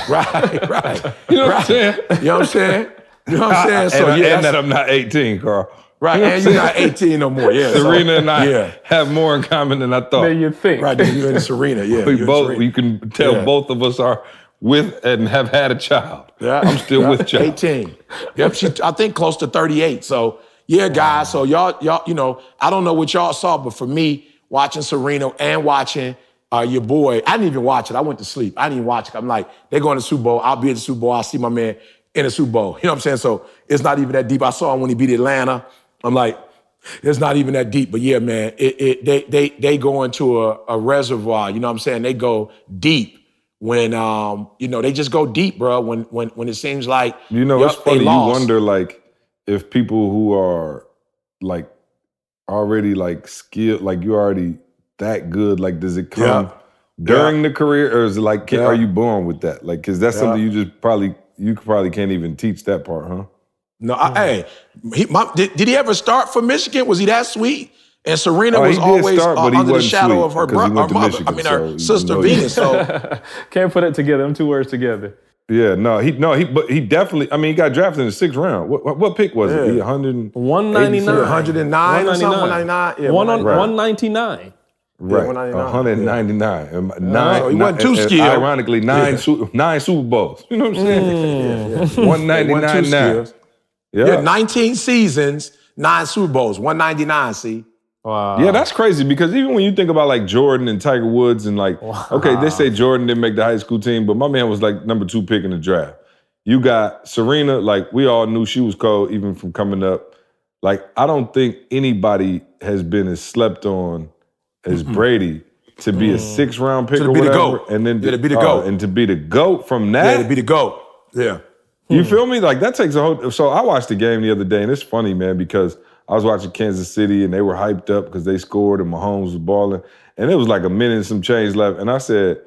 Right. You know what I'm saying? You know what I'm saying? You know what I'm saying? So, and that I'm not 18, Carl. Right, You know and you're not 18 no more. Yeah. Serena and I have more in common than I thought. Than you think. Right, you and Serena, yeah. You can tell both of us are with and have had a child. Yeah. I'm still with child. 18. Yep, I think close to 38. So, yeah, guys, so y'all, I don't know what y'all saw, but for me, watching Serena and watching your boy, I didn't even watch it. I went to sleep. I didn't even watch it. I'm like, they're going to the Super Bowl. I'll be at the Super Bowl. I'll see my man in the Super Bowl. You know what I'm saying? So it's not even that deep. I saw him when he beat Atlanta. I'm like, it's not even that deep. But yeah, man, they go into a reservoir. You know what I'm saying? They go deep when, they just go deep, bro, when it seems like, it's funny. You wonder, like, if people who are like already like skilled, like you're already that good, like does it come during the career, or is it like are you born with that? Like, because that's something you probably can't even teach that part, huh? No, did he ever start for Michigan? Was he that sweet? And Serena was always under the shadow of her mother. Michigan, her sister Venus. So can't put it together. Them two words together. Yeah, but he definitely. I mean, he got drafted in the 6th round. What pick was it? 199, 109 or something. 199. Yeah, 199. Right, 199. So he wasn't too skilled. Ironically, nine Super Bowls. You know what I'm saying? 199 now. Yeah, 19 seasons, 9 Super Bowls, 199, see? Wow. Yeah, that's crazy because even when you think about like Jordan and Tiger Woods and like, okay, they say Jordan didn't make the high school team, but my man was like number 2 pick in the draft. You got Serena, like we all knew she was cold even from coming up. Like, I don't think anybody has been as slept on as Brady to be a 6th-round pick or whatever. The GOAT. And then to be the GOAT. And to be the GOAT from that. Yeah, to be the GOAT. Yeah. You feel me? Like, that takes a whole... So I watched the game the other day, and it's funny, man, because I was watching Kansas City, and they were hyped up because they scored, and Mahomes was balling. And it was like a minute and some change left. And I said,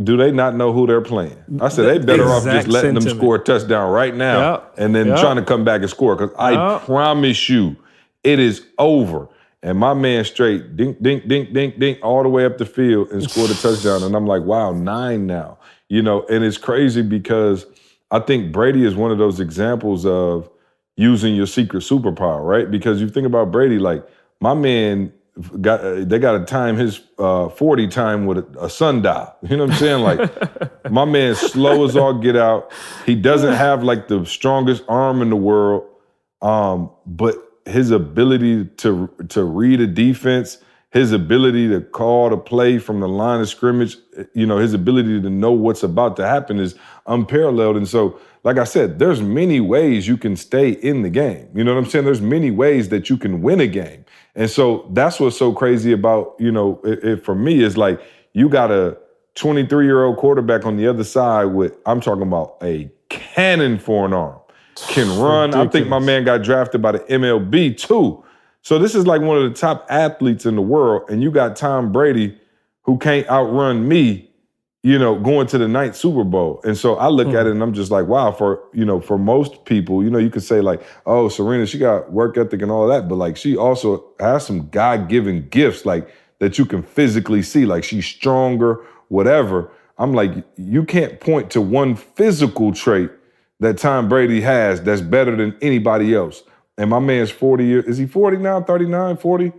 do they not know who they're playing? I said, they better off just letting them score a touchdown right now and then trying to come back and score. Because I promise you, it is over. And my man straight dink, dink, dink, dink, dink, all the way up the field and scored a touchdown. And I'm like, wow, 9 now. You know, and it's crazy because I think Brady is one of those examples of using your secret superpower, right? Because you think about Brady, like my man they got to time his 40 time with a sundial. You know what I'm saying? Like my man's slow as all get out. He doesn't have like the strongest arm in the world, but his ability to read a defense, his ability to call the play from the line of scrimmage, you know, his ability to know what's about to happen is unparalleled. And so, like I said, there's many ways you can stay in the game. You know what I'm saying? There's many ways that you can win a game. And so that's what's so crazy about, you know, it for me is like you got a 23-year-old quarterback on the other side with, I'm talking about a cannon for an arm. Can run. Ridiculous. I think my man got drafted by the MLB too. So this is like one of the top athletes in the world, and you got Tom Brady who can't outrun me, you know, going to the 9th Super Bowl. And so I look at it and I'm just like, wow, for most people, you know, you could say like, oh, Serena, she got work ethic and all that, but like she also has some God-given gifts like that you can physically see, like she's stronger, whatever. I'm like, you can't point to one physical trait that Tom Brady has that's better than anybody else. And my man's 40 years, is he 40 now, 39, 40?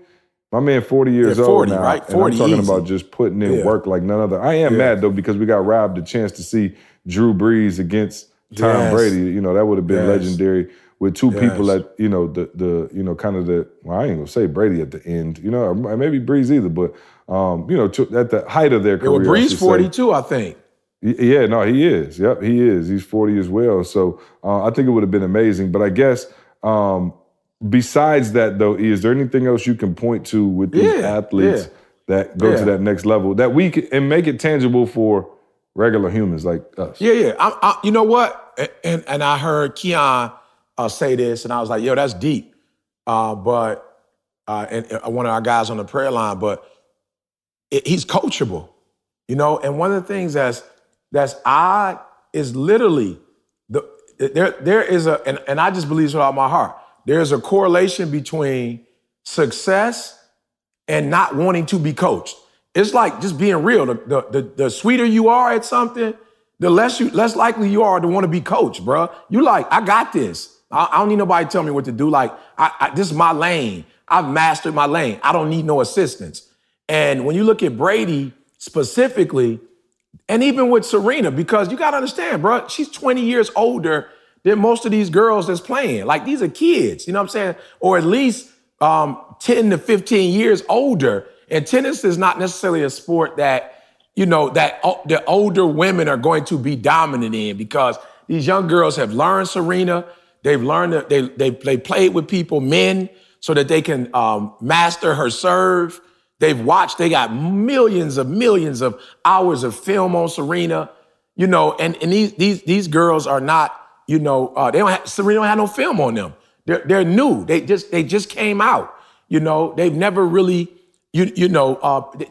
My man 40 years 40, old now. Right? 40, and I'm talking easy. about just putting in work like none other. I am mad though because we got robbed the chance to see Drew Brees against Tom Brady. You know, that would have been legendary with two people at, you know, the you know, kind of the, well, I ain't gonna say Brady at the end, you know, or maybe Brees either, but, you know, at the height of their career. Well, Brees 42, I think. Yeah, no, he is. Yep, he is. He's 40 as well. So I think it would have been amazing. But I guess besides that, though, is there anything else you can point to with these athletes that go to that next level that we can and make it tangible for regular humans like us? Yeah. You know what? And I heard Keon say this, and I was like, yo, that's deep. But one of our guys on the prayer line, but he's coachable, you know. And one of the things that's odd is literally there is and I just believe this with all my heart. There's a correlation between success and not wanting to be coached. It's like just being real. The sweeter you are at something, the less likely you are to want to be coached, bro. You like, I got this. I don't need nobody to tell me what to do. Like, this is my lane. I've mastered my lane. I don't need no assistance. And when you look at Brady specifically, and even with Serena, because you got to understand, bro, she's 20 years older than most of these girls that's playing. Like, these are kids, you know what I'm saying? Or at least 10 to 15 years older. And tennis is not necessarily a sport that, you know, that the older women are going to be dominant in, because these young girls have learned Serena. They've learned that they played with people, men, so that they can master her serve. They've watched, they got millions of hours of film on Serena, you know, and these girls are not, you know, Serena don't have no film on them. They're new. They just came out, you know. They've never really, they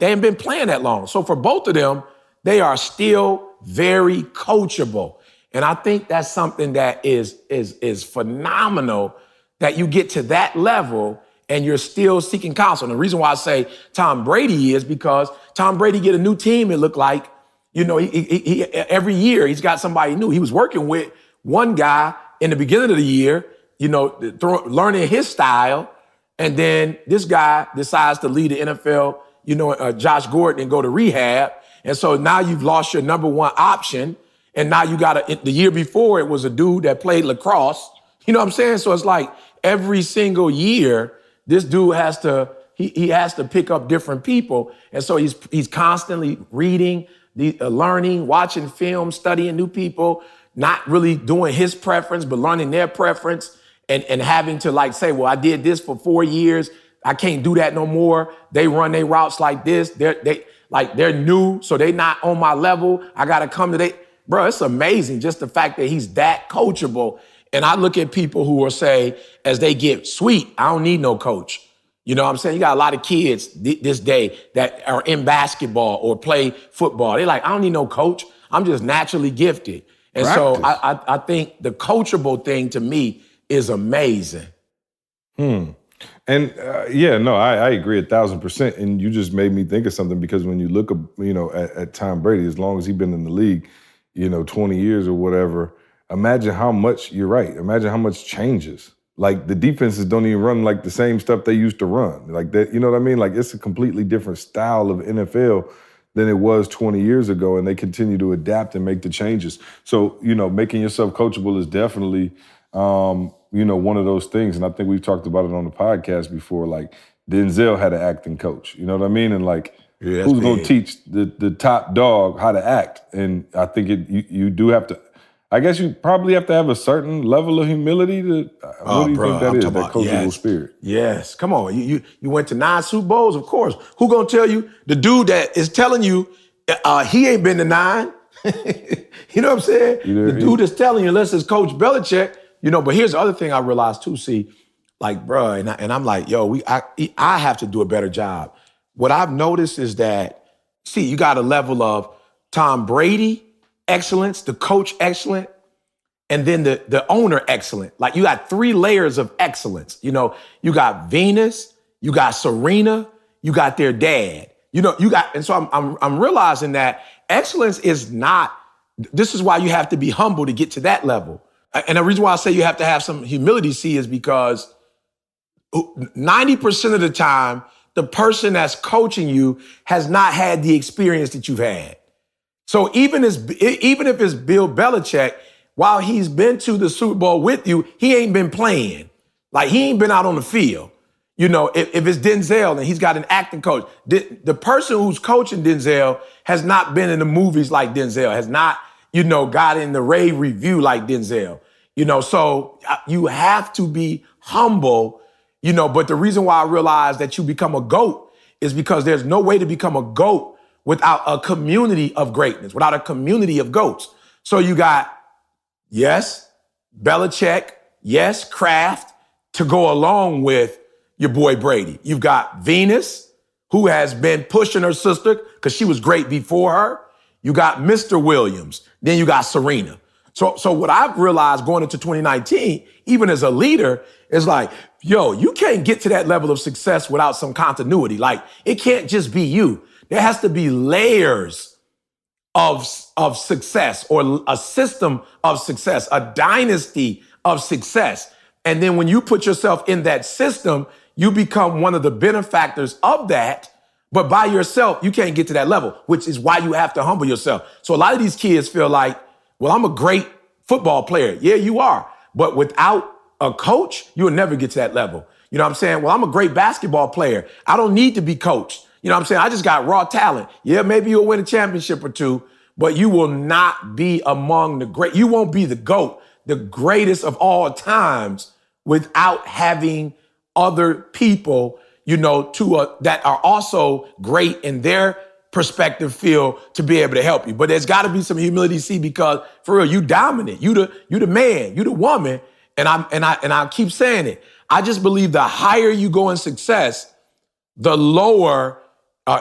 haven't been playing that long. So for both of them, they are still very coachable. And I think that's something that is phenomenal, that you get to that level and you're still seeking counsel. And the reason why I say Tom Brady is because Tom Brady get a new team, it looked like, you know, he every year he's got somebody new. He was working with one guy in the beginning of the year, you know, learning his style. And then this guy decides to lead the NFL Josh Gordon and go to rehab. And so now you've lost your number one option. And now you got the year before it was a dude that played lacrosse. You know what I'm saying? So it's like every single year, this dude has to pick up different people. And so he's constantly reading, learning, watching film, studying new people, not really doing his preference, but learning their preference and having to like say, well, I did this for 4 years. I can't do that no more. They run their routes like this. They're new, so they not on my level. I got to come to Bro, it's amazing just the fact that he's that coachable. And I look at people who will say, as they get sweet, I don't need no coach. You know what I'm saying? You got a lot of kids this day that are in basketball or play football. They're like, I don't need no coach. I'm just naturally gifted. And Practice. so I think the coachable thing to me is amazing. And I agree 1,000%. And you just made me think of something because when you look, at Tom Brady, as long as he's been in the league, 20 years or whatever, imagine how much, you're right, imagine how much changes. Like the defenses don't even run like the same stuff they used to run. Like that, you know what I mean? Like it's a completely different style of NFL than it was 20 years ago, and they continue to adapt and make the changes. So, making yourself coachable is definitely, one of those things. And I think we've talked about it on the podcast before. Like Denzel had an acting coach, you know what I mean? And like, who's going to teach the top dog how to act? And I think you do have to, I guess you probably have to have a certain level of humility to, what do you think that is, that coachable spirit? Yes, come on. You went to 9 Super Bowls, of course. Who going to tell you? The dude that is telling you he ain't been to 9. You know what I'm saying? The dude is telling you, unless it's Coach Belichick, but here's the other thing I realized too, like, bro, and I'm like, yo, I have to do a better job. What I've noticed is that, you got a level of Tom Brady excellence, the coach excellent, and then the owner excellent. Like you got 3 layers of excellence. You got Venus, you got Serena, you got their dad. And so I'm realizing that excellence is not, this is why you have to be humble to get to that level. And the reason why I say you have to have some humility, is because 90% of the time, the person that's coaching you has not had the experience that you've had. So even if it's Bill Belichick, while he's been to the Super Bowl with you, he ain't been playing. Like he ain't been out on the field. If it's Denzel and he's got an acting coach, the person who's coaching Denzel has not been in the movies like Denzel, has not, got in the rave review like Denzel. So you have to be humble. But the reason why I realized that you become a GOAT is because there's no way to become a GOAT without a community of greatness, without a community of GOATs. So you got, yes, Belichick, yes, Kraft, to go along with your boy Brady. You've got Venus, who has been pushing her sister because she was great before her. You got Mr. Williams. Then you got Serena. So what I've realized going into 2019, even as a leader, is like, yo, you can't get to that level of success without some continuity. Like, it can't just be you. There has to be layers of success, or a system of success, a dynasty of success. And then when you put yourself in that system, you become one of the benefactors of that. But by yourself, you can't get to that level, which is why you have to humble yourself. So a lot of these kids feel like, well, I'm a great football player. Yeah, you are. But without a coach, you'll never get to that level. You know what I'm saying? Well, I'm a great basketball player. I don't need to be coached. You know what I'm saying? I just got raw talent. Yeah, maybe you'll win a championship or 2, but you will not be among the great. You won't be the GOAT, the greatest of all times, without having other people, that are also great in their perspective field to be able to help you. But there's got to be some humility, because for real, you dominant. You the man, you the woman, and I keep saying it. I just believe the higher you go in success, the lower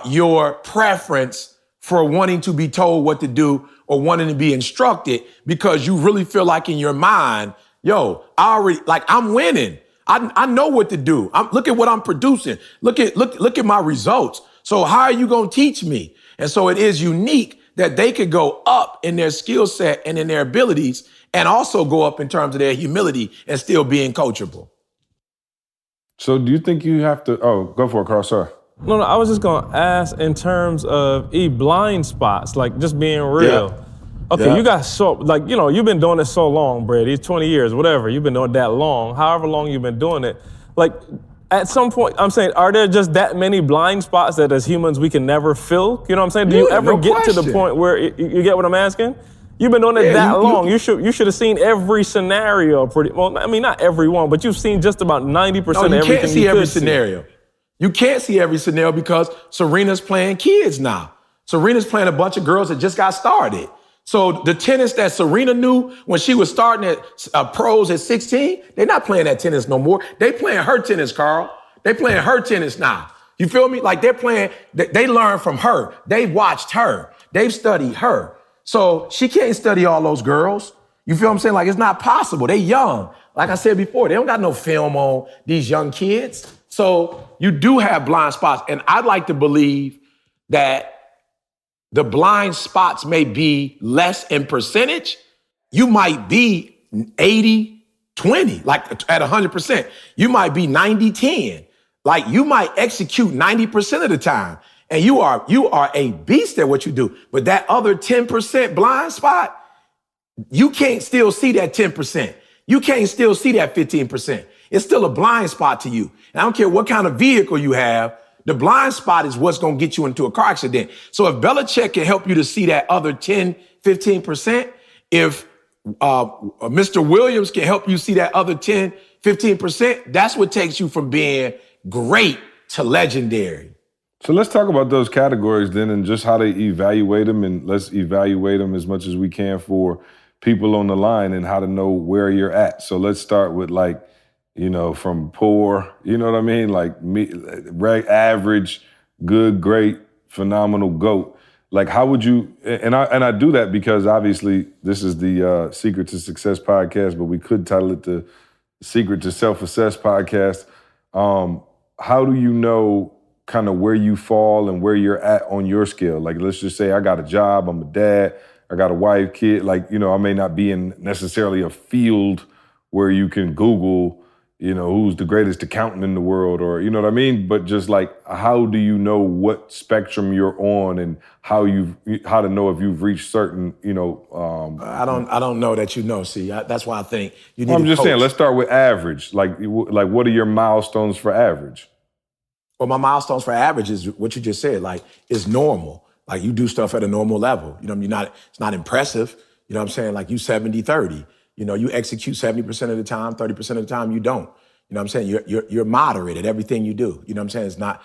your preference for wanting to be told what to do or wanting to be instructed, because you really feel like in your mind, yo, I'm winning. I know what to do. Look at what I'm producing. Look at my results. So how are you going to teach me? And so it is unique that they could go up in their skill set and in their abilities, and also go up in terms of their humility and still being coachable. So do you think you have to, go for it, Carl, sorry. No, I was just gonna ask in terms of blind spots, like just being real. Yeah. Okay, Yeah. you got you've been doing this so long, Brady, 20 years, whatever. You've been doing it that long, however long you've been doing it. Like, at some point, I'm saying, are there just that many blind spots that as humans we can never fill? You know what I'm saying? Do you ever get to the point where you get what I'm asking? You've been doing it that long. You should have seen every scenario pretty well. I mean, not every one, but you've seen just about 90% of everything. You can't see every scenario. You can't see every scenario because Serena's playing kids now. Serena's playing a bunch of girls that just got started. So the tennis that Serena knew when she was starting at pros at 16, they're not playing that tennis no more. They playing her tennis, Carl. They playing her tennis now. You feel me? Like they're playing, they learned from her. They've watched her. They've studied her. So she can't study all those girls. You feel what I'm saying? Like it's not possible. They young. Like I said before, they don't got no film on these young kids. So you do have blind spots. And I'd like to believe that the blind spots may be less in percentage. You might be 80-20, like at 100%. You might be 90-10. Like you might execute 90% of the time. And you are a beast at what you do. But that other 10% blind spot, you can't still see that 10%. You can't still see that 15%. It's still a blind spot to you. And I don't care what kind of vehicle you have. The blind spot is what's going to get you into a car accident. So if Belichick can help you to see that other 10, 15%, if Mr. Williams can help you see that other 10, 15%, that's what takes you from being great to legendary. So let's talk about those categories then and just how they evaluate them, and let's evaluate them as much as we can for people on the line and how to know where you're at. So let's start with from poor, you know what I mean? Like average, good, great, phenomenal, GOAT. Like how would you, and I do that because obviously this is the Secret to Success podcast, but we could title it the Secret to Self-Assess podcast. How do you know kind of where you fall and where you're at on your scale? Like, let's just say I got a job, I'm a dad, I got a wife, kid. Like, I may not be in necessarily a field where you can Google, who's the greatest accountant in the world, or, you know what I mean? But just like, how do you know what spectrum you're on and how to know if you've reached certain, I don't know that See, that's why I think you need I'm just coach. saying, let's start with average. Like what are your milestones for average? Well, my milestones for average is what you just said, like, it's normal. Like, you do stuff at a normal level. It's not impressive. You know what I'm saying? Like, you 70-30. You execute 70% of the time, 30% of the time you don't. You know what I'm saying? You're moderate at everything you do. You know what I'm saying? It's not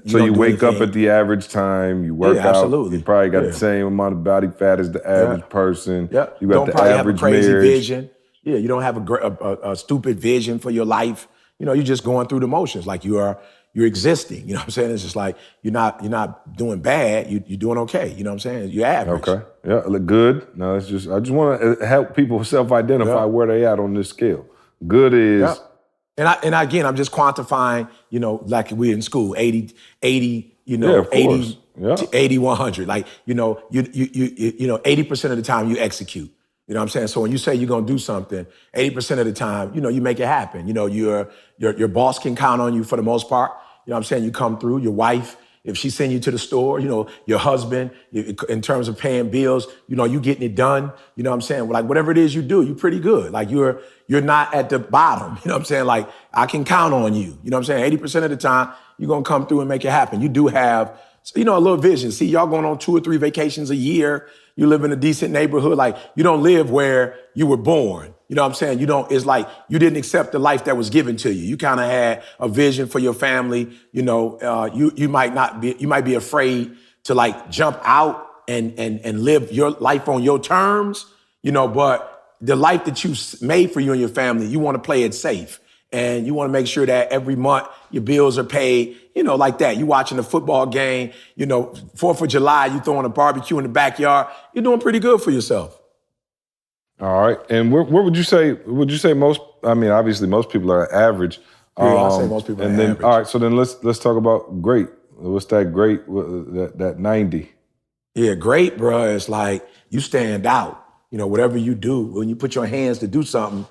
so you wake up at the average time, you work out. Absolutely. You probably got the same amount of body fat as the average person. Yeah. You got the probably average have a crazy marriage. vision. Yeah, you don't have a stupid vision for your life. You're just going through the motions. Like you're existing. You know what I'm saying? It's just like you're not doing bad. You're doing okay. You know what I'm saying? You're average. Okay. Yeah. Look good. No, I just want to help people self-identify where they at on this scale. Good is. Yeah. And again, I'm just quantifying. Like we're in school, 80. 80 to 80, 100. Like you 80% of the time you execute. You know what I'm saying? So when you say you're gonna do something, 80% of the time, you make it happen. Your boss can count on you for the most part. You know what I'm saying? You come through. Your wife, if she send you to the store, your husband, in terms of paying bills, you getting it done. You know what I'm saying? Like whatever it is you do, you're pretty good. Like you're not at the bottom. You know what I'm saying? Like I can count on you. You know what I'm saying? 80% of the time, you're gonna come through and make it happen. You do have, a little vision. See, y'all going on 2 or 3 vacations a year. You live in a decent neighborhood. Like you don't live where you were born. You know what I'm saying? It's like you didn't accept the life that was given to you. You kind of had a vision for your family. You might be afraid to like jump out and live your life on your terms, but the life that you made for you and your family, you want to play it safe. And you want to make sure that every month your bills are paid, like that. You watching a football game, 4th of July, you throwing a barbecue in the backyard. You're doing pretty good for yourself. All right. And where would you say most, obviously most people are average. Yeah, I say most people are average. All right. So then let's talk about great. What's that great, that 90? Yeah, great, bro. It's like you stand out. Whatever you do, when you put your hands to do something,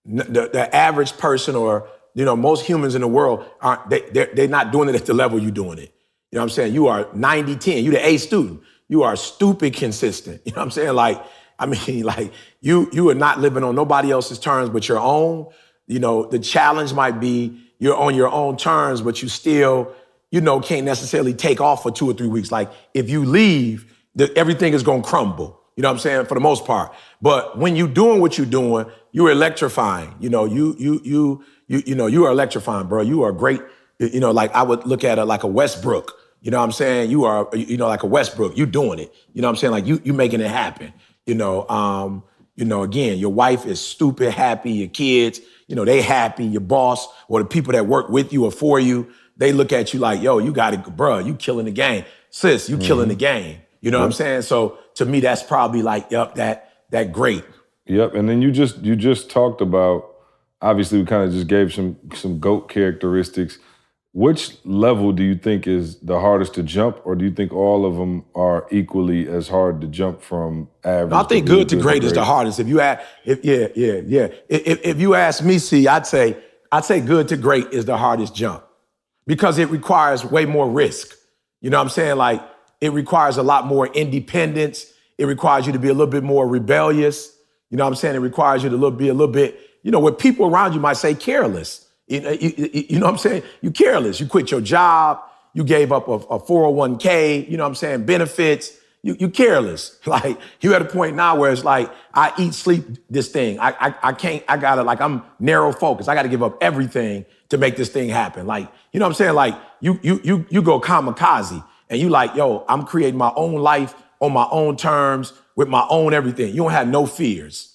the average person or, most humans in the world they're not doing it at the level you're doing it. You know what I'm saying? You are 90-10. You the A student. You are stupid consistent. You know what I'm saying? Like, I mean, like you are not living on nobody else's terms but your own. You know, the challenge might be you're on your own terms, but you still, you know, can't necessarily take off for 2 or 3 weeks. Like if you leave, everything is gonna crumble. You know what I'm saying? For the most part. But when you doing what you're doing, you're electrifying. You know, you know, you are electrifying, bro. You are great. You know, like I would look at it like a Westbrook. You know what I'm saying? You are, you know, like a Westbrook. You doing it. You know what I'm saying? Like you making it happen. You know, again, your wife is stupid happy. Your kids, you know, they happy. Your boss or the people that work with you or for you, they look at you like, yo, you got it, bro. You killing the game, sis. You killing the game. You know what I'm saying? So to me, that's probably like, yup, that great. Yep. And then you just talked about, obviously we kind of just gave some GOAT characteristics. Which level do you think is the hardest to jump, or do you think all of them are equally as hard to jump from average? I think good to great is the hardest. If you if you ask me, see, I'd say good to great is the hardest jump because it requires way more risk. You know what I'm saying? Like it requires a lot more independence. It requires you to be a little bit more rebellious. You know what I'm saying? It requires you to be a little bit, you know, what people around you might say careless. You know what I'm saying? You careless. You quit your job. You gave up a 401k, you know what I'm saying, benefits. You careless. Like you at a point now where it's like, I eat, sleep this thing. I gotta, like, I'm narrow focused. I gotta give up everything to make this thing happen. Like, you know what I'm saying? Like you go kamikaze and you like, yo, I'm creating my own life on my own terms with my own everything. You don't have no fears.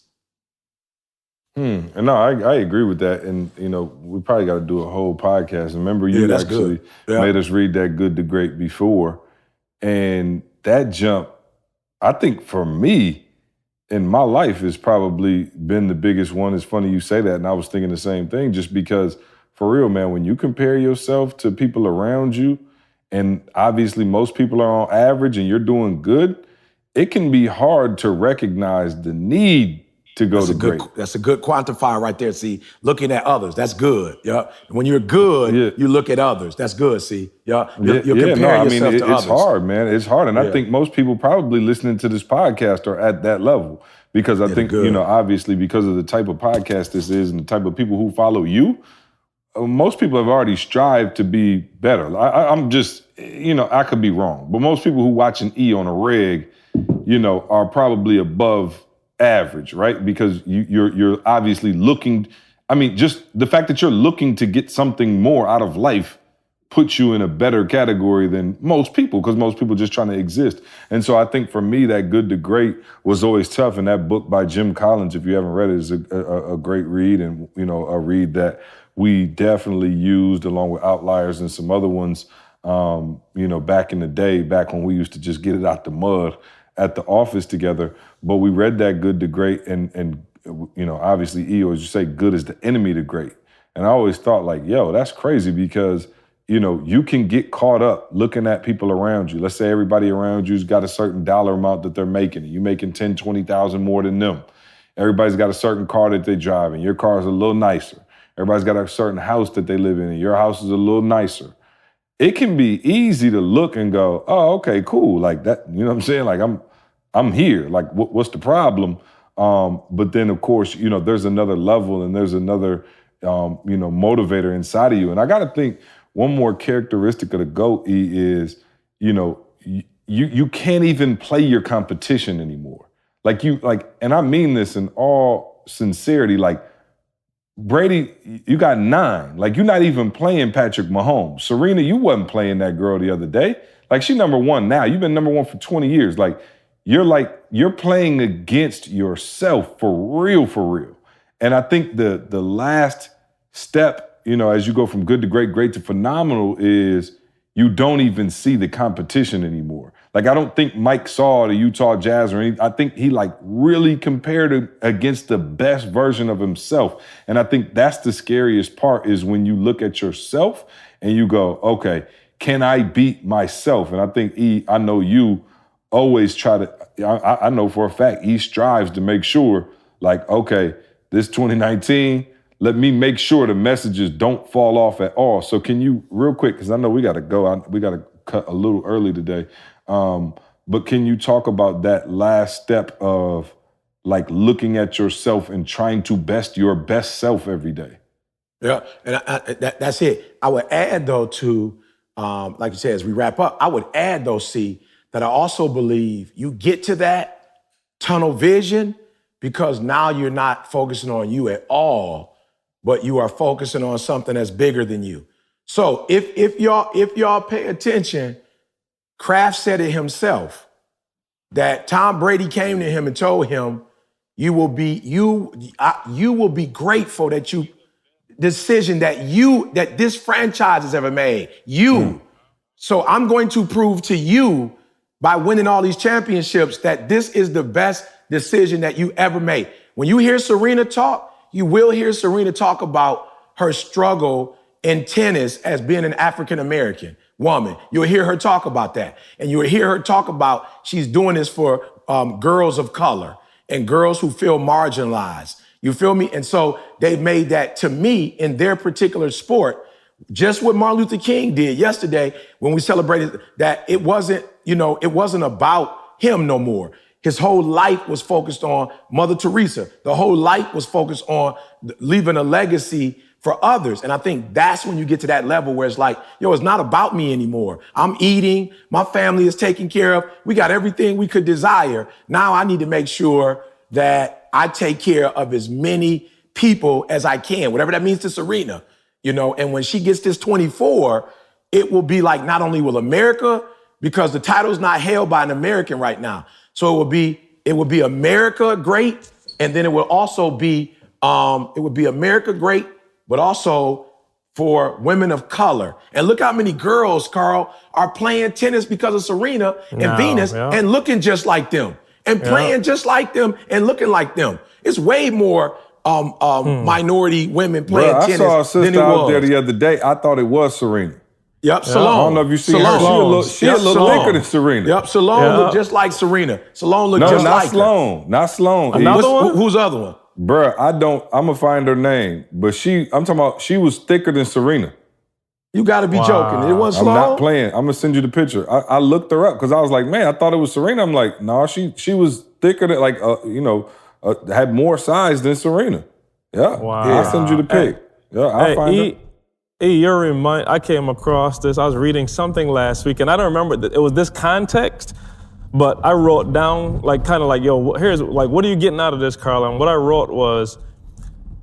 And no, I agree with that. And, you know, we probably got to do a whole podcast. Remember, you actually made us read that Good to Great before. And that jump, I think for me, in my life, has probably been the biggest one. It's funny you say that. And I was thinking the same thing, just because, for real, man, when you compare yourself to people around you, and obviously most people are on average and you're doing good, it can be hard to recognize the need to go to great. That's a good quantifier right there. See, looking at others, that's good. Yeah. When you're good, you look at others. That's good. See, you're comparing yourself to others. It's hard, man. It's hard, and I think most people probably listening to this podcast are at that level because I think you know, obviously, because of the type of podcast this is and the type of people who follow you, most people have already strived to be better. I'm just, you know, I could be wrong, but most people who watching E on a reg, you know, are probably above average, right? Because you're obviously looking, I mean, just the fact that you're looking to get something more out of life puts you in a better category than most people, because most people just trying to exist. And so I think for me, that Good to Great was always tough. And that book by Jim Collins, if you haven't read it, is a great read, and, you know, a read that we definitely used along with Outliers and some other ones, you know, back in the day, back when we used to just get it out the mud at the office together. But we read that Good to Great, and you know, obviously, as you say, good is the enemy to great. And I always thought, like, yo, that's crazy, because, you know, you can get caught up looking at people around you. Let's say everybody around you's got a certain dollar amount that they're making. You making 10, 20,000 more than them. Everybody's got a certain car that they drive, and your car is a little nicer. Everybody's got a certain house that they live in, and your house is a little nicer. It can be easy to look and go, oh, okay, cool. Like that, you know what I'm saying? Like, I'm here. Like, what's the problem? But then, of course, you know, there's another level and there's another, you know, motivator inside of you. And I got to think one more characteristic of the GOAT is, you know, you can't even play your competition anymore. And I mean this in all sincerity, like, Brady, you got 9. Like, you're not even playing Patrick Mahomes. Serena, you wasn't playing that girl the other day. Like, she number 1 now. You've been number 1 for 20 years. You're playing against yourself for real. And I think the last step, you know, as you go from good to great to phenomenal, is you don't even see the competition anymore. Like, I don't think Mike saw the Utah Jazz or anything. I think he really compared against the best version of himself. And I think that's the scariest part, is when you look at yourself and you go, okay, can I beat myself? And I think I know you always try to, I know for a fact, he strives to make sure, like, okay, this 2019, let me make sure the messages don't fall off at all. So can you, real quick, because I know we got to go, we got to cut a little early today. But can you talk about that last step of like looking at yourself and trying to best your best self every day? Yeah, and that's it. I would add though to, like you said, as we wrap up, I would add though, C, that I also believe you get to that tunnel vision because now you're not focusing on you at all, but you are focusing on something that's bigger than you. So if y'all pay attention, Kraft said it himself that Tom Brady came to him and told him, you will be grateful that decision that this franchise has ever made. So I'm going to prove to you by winning all these championships that this is the best decision that you ever made. When you hear Serena talk, you will hear Serena talk about her struggle in tennis as being an African-American woman. You'll hear her talk about that. And you'll hear her talk about she's doing this for girls of color and girls who feel marginalized. You feel me? And so they've made that, to me, in their particular sport, just what Martin Luther King did yesterday when we celebrated that it wasn't about him no more. His whole life was focused on Mother Teresa. The whole life was focused on leaving a legacy for others. And I think that's when you get to that level where it's like, yo, it's not about me anymore. I'm eating. My family is taken care of. We got everything we could desire. Now I need to make sure that I take care of as many people as I can, whatever that means to Serena, and when she gets this 24, it will be like, not only will America, because the title's not held by an American right now. So it would be America great. And then it will also be, America great, but also for women of color. And look how many girls, Carl, are playing tennis because of Serena and Venus and looking just like them and playing just like them and looking like them. It's way more minority women playing tennis than it was. I saw a sister out there the other day. I thought it was Serena. Yep, Salone. I don't know if you see her. She a little thicker than Serena. Yep, Salone looked just like Serena. Salone looked just like Sloane. Not Sloane. Another one? Who's the other one? Bruh, I'm going to find her name. But I'm talking about, she was thicker than Serena. You got to be joking. It wasn't Sloane? I'm not playing. I'm going to send you the picture. I looked her up because I was like, man, I thought it was Serena. I'm like, no, she was thicker than, had more size than Serena. Yeah. Wow. I'll send you the pic. I'll find her. I came across this. I was reading something last week, and I don't remember. It was this context, but I wrote down, here's, what are you getting out of this, Carl? And what I wrote was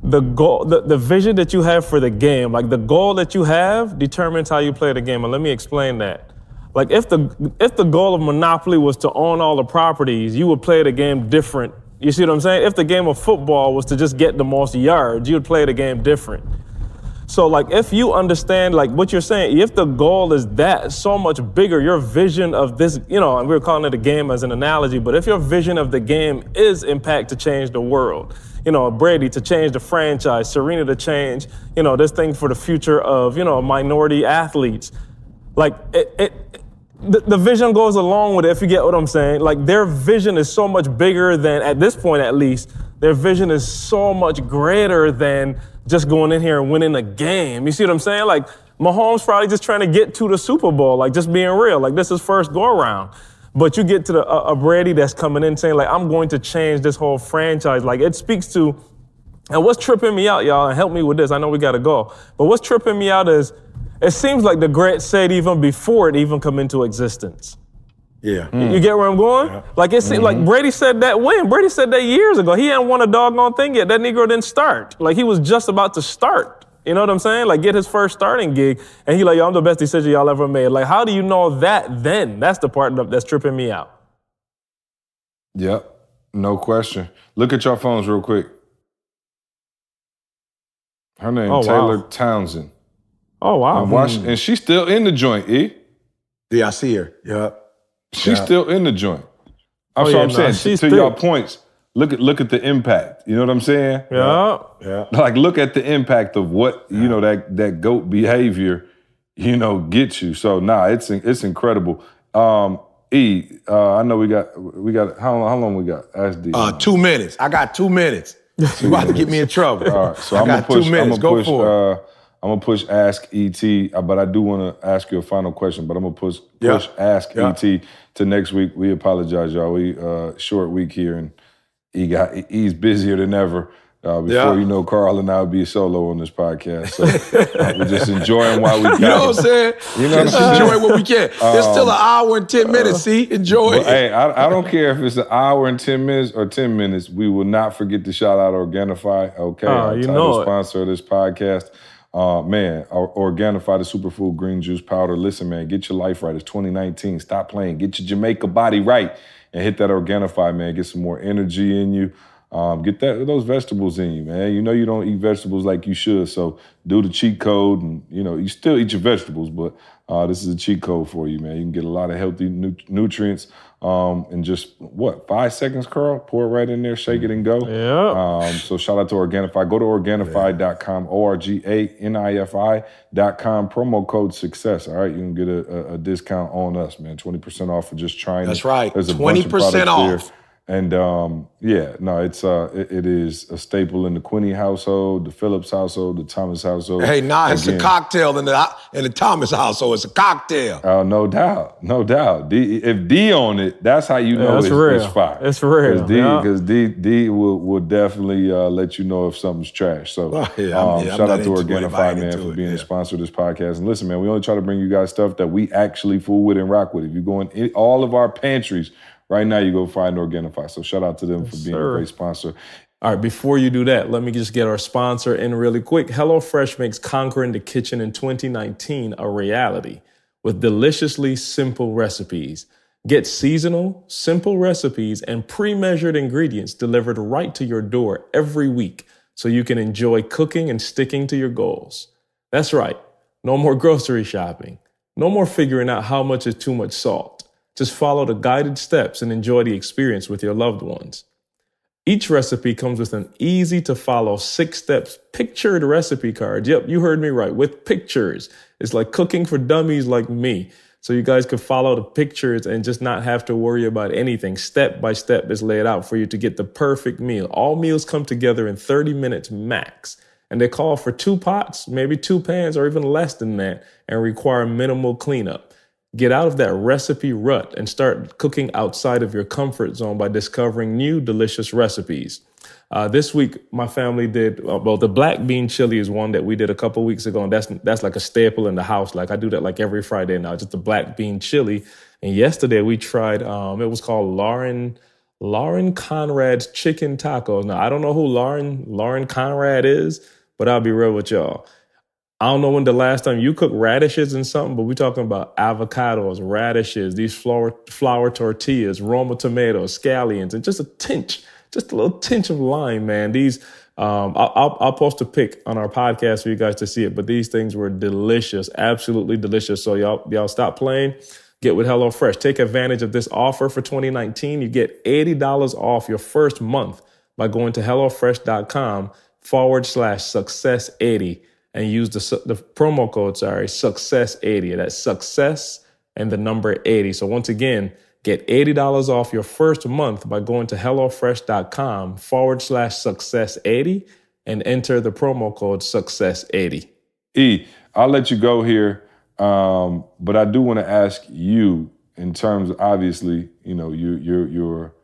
the goal, the vision that you have for the game, the goal that you have determines how you play the game. And let me explain that. If the goal of Monopoly was to own all the properties, you would play the game different. You see what I'm saying? If the game of football was to just get the most yards, you would play the game different. So if you understand what you're saying, if the goal is that so much bigger, your vision of this, and we were calling it a game as an analogy, but if your vision of the game is impact to change the world, Brady to change the franchise, Serena to change, this thing for the future of, minority athletes, the vision goes along with it, if you get what I'm saying. Their vision is so much bigger than, at this point at least, their vision is so much greater than just going in here and winning a game. You see what I'm saying? Mahomes probably just trying to get to the Super Bowl, just being real. This is first go around. But you get to a Brady that's coming in saying, I'm going to change this whole franchise. It speaks to, and what's tripping me out, y'all, and help me with this, I know we got to go. But what's tripping me out is, it seems like the greats said even before it even come into existence. Yeah. You get where I'm going? Yeah. It seems like Brady said that when? Brady said that years ago. He hadn't won a doggone thing yet. That Negro didn't start. He was just about to start. You know what I'm saying? Get his first starting gig. And he yo, I'm the best decision y'all ever made. How do you know that then? That's the part that's tripping me out. Yep. No question. Look at your phones real quick. Her name, Taylor Townsend. Oh, wow. And she's still in the joint, E. Yeah, I see her. Yep. She's still in the joint. I'm saying, to your points, look at the impact. You know what I'm saying? Yeah. Look at the impact of what, that GOAT behavior, gets you. So, it's incredible. E, I know we got, how long we got? Ask D. 2 minutes. I got 2 minutes. You about to get me in trouble. All right, so I'm going to push. I'm I'm gonna push Ask ET, but I do want to ask you a final question. But I'm gonna push Ask ET to next week. We apologize, y'all. We short week here, and he's busier than ever. Before you know, Carl and I will be solo on this podcast. So we're just enjoying while we can. You know what I'm saying? Enjoy what we can. It's still an hour and 10 minutes, see? Enjoy it. Hey, I don't care if it's an hour and 10 minutes or 10 minutes. We will not forget to shout out Organifi, okay? Our title sponsor of this podcast. Organifi, the superfood green juice powder. Listen, man, get your life right. It's 2019. Stop playing. Get your Jamaica body right and hit that Organifi, man. Get some more energy in you. Get those vegetables in you, man. You know you don't eat vegetables like you should, so do the cheat code, and you still eat your vegetables, but this is a cheat code for you, man. You can get a lot of healthy nutrients in just 5 seconds, Carl? Pour it right in there, shake it and go. Yeah. So shout out to Organifi. Go to Organifi.com, ORGANIFI.com. Promo code success. All right, you can get a discount on us, man. 20% off for just trying. That's right. There's a 20% off. There. And it is a staple in the Quinney household, the Phillips household, the Thomas household. Hey, it's a cocktail in the Thomas household. It's a cocktail. Oh, no doubt. If D on it, that's how you know it's fire. It's real. Because D will definitely let you know if something's trash. So shout out to Organifi, man, for being a sponsor of this podcast. And listen, man, we only try to bring you guys stuff that we actually fool with and rock with. If you go in all of our pantries, right now, you go find Organifi. So shout out to them for being a great sponsor. All right, before you do that, let me just get our sponsor in really quick. HelloFresh makes conquering the kitchen in 2019 a reality with deliciously simple recipes. Get seasonal, simple recipes and pre-measured ingredients delivered right to your door every week so you can enjoy cooking and sticking to your goals. That's right. No more grocery shopping. No more figuring out how much is too much salt. Just follow the guided steps and enjoy the experience with your loved ones. Each recipe comes with an easy-to-follow 6-step pictured recipe card. Yep, you heard me right, with pictures. It's like cooking for dummies like me. So you guys can follow the pictures and just not have to worry about anything. Step by step is laid out for you to get the perfect meal. All meals come together in 30 minutes max. And they call for 2 pots, maybe 2 pans, or even less than that, and require minimal cleanup. Get out of that recipe rut and start cooking outside of your comfort zone by discovering new delicious recipes. This week, my family did, the black bean chili is one that we did a couple weeks ago, and that's like a staple in the house. Like I do that like every Friday now, just the black bean chili. And yesterday we tried, it was called Lauren Conrad's chicken tacos. Now, I don't know who Lauren Conrad is, but I'll be real with y'all. I don't know when the last time you cooked radishes and something, but we're talking about avocados, radishes, these flour tortillas, Roma tomatoes, scallions, and just a little tinge of lime, man. These, I'll post a pic on our podcast for you guys to see it, but these things were delicious, absolutely delicious. So y'all stop playing, get with HelloFresh. Take advantage of this offer for 2019. You get $80 off your first month by going to HelloFresh.com/success80. and use the promo code, success80. That's success and the number 80. So once again, get $80 off your first month by going to HelloFresh.com/success80 and enter the promo code success80. I'll let you go here, but I do want to ask you in terms of, obviously, you're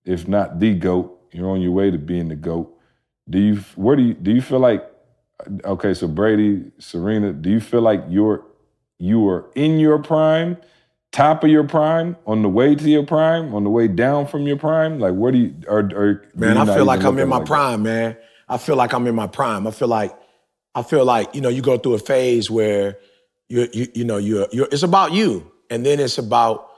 if not the GOAT, you're on your way to being the GOAT. Do you feel like, okay, so Brady, Serena, do you feel like you are in your prime, top of your prime, on the way to your prime, on the way down from your prime? Like, where do you, man, I feel like I'm in my prime, man. I feel like I'm in my prime. I feel like, you go through a phase where you're it's about you. And then it's about,